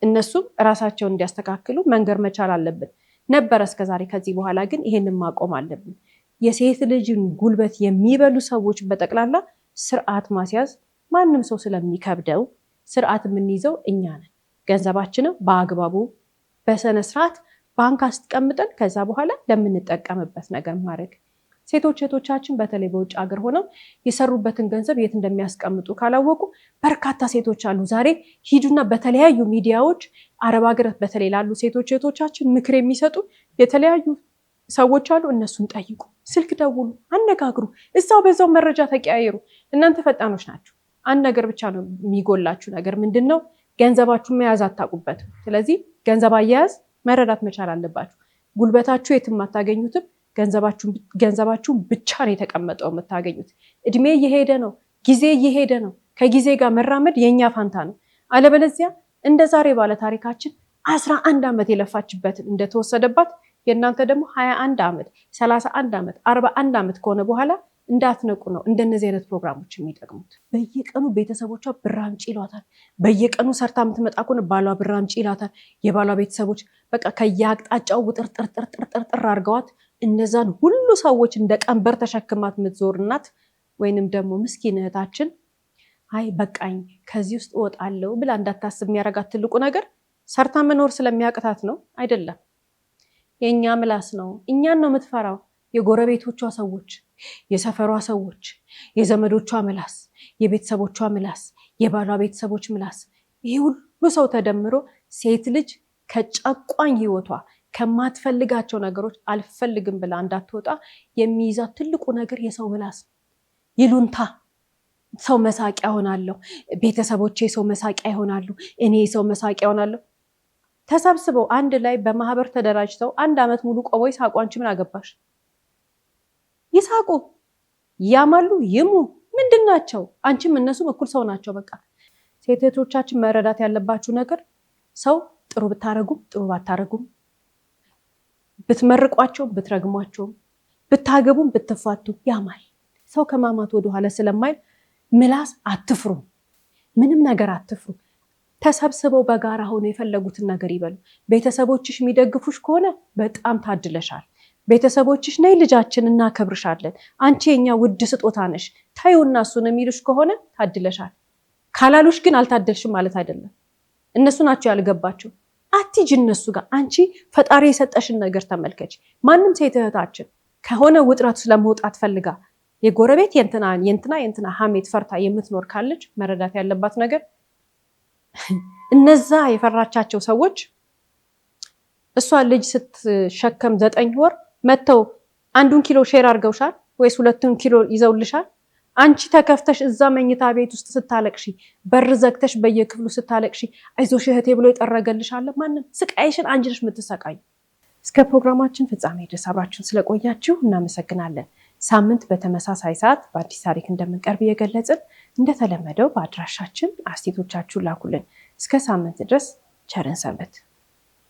እነሱም እራሳቸውን እንዲያስተካክሉ መንገር መቻል አለብን ነበረ እስከዛሬ። ከዚህ በኋላ ግን ይሄንን ማቆም አለብን። የሴት ልጅን ጉልበት የሚበሉ ሰዎች በጠቅላላ ስርዓት ማስያዝ ማንም ሰው ስለሚከብደው ስርዓት የምንይዘው እኛ ነን። ገንዘባችንም በአግባቡ በስነ ስርዓት ባንክ አስቀምጠን ከዛ በኋላ ለምንጠቀምበት ነገር ማድረግ። ሴቶች እህቶቻችን በተለይ በውጭ ሀገር ሆነው የሰሩበትን ገንዘብ የት እንደሚያስቀምጡ ካላወቁ በርካታ ሴቶች አሉ። ዛሬ ሂዱና በተለያዩ ሚዲያዎች አረብ ሀገር በተለይ ላሉ ሴቶች እህቶቻችን ምክር የሚሰጡ የተለያዩ ሰዎች አሉ። እነሱን ጠይቁ፣ ስልክ ደውሉ፣ አነጋግሩ፣ እዛው በዛው መረጃ ተቀያየሩ። እናንተ ፈጣኖች ናችሁ። አንድ ነገር ብቻ ነው የሚጎላችሁ ነገር ምንድን ነው? ገንዘባችሁን መያዝ አታውቁበትም። ስለዚህ ገንዘብ አያያዝ መረዳት መቻል አለባችሁ። ጉልበታችሁ የትም አታገኙትም። ገንዘባችሁን ብቻ ነው የተቀመጠው የምታገኙት። እድሜ እየሄደ ነው፣ ጊዜ እየሄደ ነው። ከጊዜ ጋር መራመድ የእኛ ፋንታ ነው። አለበለዚያ እንደ ዛሬ ባለ ታሪካችን 11 ዓመት የለፋችበትን እንደተወሰደባት የእናንተ ደግሞ 21 ዓመት 31 ዓመት 41 ዓመት ከሆነ በኋላ እንዳትነቁ ነው እንደነዚህ አይነት ፕሮግራሞች የሚጠቅሙት። በየቀኑ ቤተሰቦቿ ብር አምጪ ይሏታል። በየቀኑ ሰርታ የምትመጣ ከሆነ ባሏ ብር አምጪ ይላታል። የባሏ ቤተሰቦች በቃ ከየአቅጣጫው ውጥርጥርጥርጥር አድርገዋት እነዛን ሁሉ ሰዎች እንደ ቀንበር ተሸክማት የምትዞር እናት ወይንም ደግሞ ምስኪን እህታችን አይ በቃኝ ከዚህ ውስጥ እወጣለሁ ብላ እንዳታስብ የሚያደርጋት ትልቁ ነገር ሰርታ መኖር ስለሚያቅታት ነው አይደለም። የእኛ ምላስ ነው፣ እኛን ነው የምትፈራው። የጎረቤቶቿ ሰዎች፣ የሰፈሯ ሰዎች፣ የዘመዶቿ ምላስ፣ የቤተሰቦቿ ምላስ፣ የባሏ ቤተሰቦች ምላስ፣ ይህ ሁሉ ሰው ተደምሮ ሴት ልጅ ከጨቋኝ ህይወቷ ከማትፈልጋቸው ነገሮች አልፈልግም ብላ እንዳትወጣ የሚይዛት ትልቁ ነገር የሰው ምላስ፣ ይሉንታ። ሰው መሳቂያ ሆናለሁ፣ ቤተሰቦቼ ሰው መሳቂያ ይሆናሉ፣ እኔ ሰው መሳቂያ ሆናለሁ። ተሰብስበው አንድ ላይ በማህበር ተደራጅተው 1 ዓመት ሙሉ ቆመው ይሳቁ። አንቺ ምን አገባሽ? ይሳቁ፣ ያማሉ፣ ይሙ። ምንድን ናቸው? አንቺም እነሱም እኩል ሰው ናቸው። በቃ ሴት እህቶቻችን መረዳት ያለባችሁ ነገር ሰው ጥሩ ብታረጉም ጥሩ ባታረጉም፣ ብትመርቋቸውም ብትረግሟቸውም፣ ብታገቡም ብትፋቱም ያማል። ሰው ከማማት ወደኋላ ስለማይል ምላስ አትፍሩ፣ ምንም ነገር አትፍሩ። ተሰብስበው በጋራ ሆኖ የፈለጉትን ነገር ይበሉ። ቤተሰቦችሽ የሚደግፉሽ ከሆነ በጣም ታድለሻል። ቤተሰቦችሽ ነይ ልጃችን እናከብርሻለን፣ አንቺ የኛ ውድ ስጦታ ነሽ ታዩና እሱን የሚሉሽ ከሆነ ታድለሻል። ካላሉሽ ግን አልታደልሽም ማለት አይደለም። እነሱ ናቸው ያልገባቸው። አትሂጂ እነሱ ጋር። አንቺ ፈጣሪ የሰጠሽን ነገር ተመልከች። ማንም ሴት እህታችን ከሆነ ውጥረት ስለመውጣት ፈልጋ የጎረቤት የእንትና ሀሜት ፈርታ የምትኖር ካለች መረዳት ያለባት ነገር እነዛ የፈራቻቸው ሰዎች እሷ ልጅ ስትሸከም 9 ወር መተው 1 ኪሎ ሼር አድርገውሻል ወይስ 2 ኪሎ ይዘውልሻል? አንቺ ተከፍተሽ እዛ መኝታ ቤት ውስጥ ስታለቅሺ፣ በር ዘግተሽ በየክፍሉ ስታለቅሺ አይዞሽ እህቴ ብሎ ይጠረገልሻል? ማንም? ስቃይሽን አንቺ ነሽ የምትሰቃዩ። እስከ ፕሮግራማችን ፍጻሜ ድረስ አብራችሁን ስለቆያችሁ እናመሰግናለን። ሳምንት በተመሳሳይ ሰዓት በአዲስ ታሪክ እንደምንቀርብ እየገለጽን እንደተለመደው በአድራሻችን አስተያየቶቻችሁን ላኩልን። እስከ ሳምንት ድረስ ቸርን ሰንብት።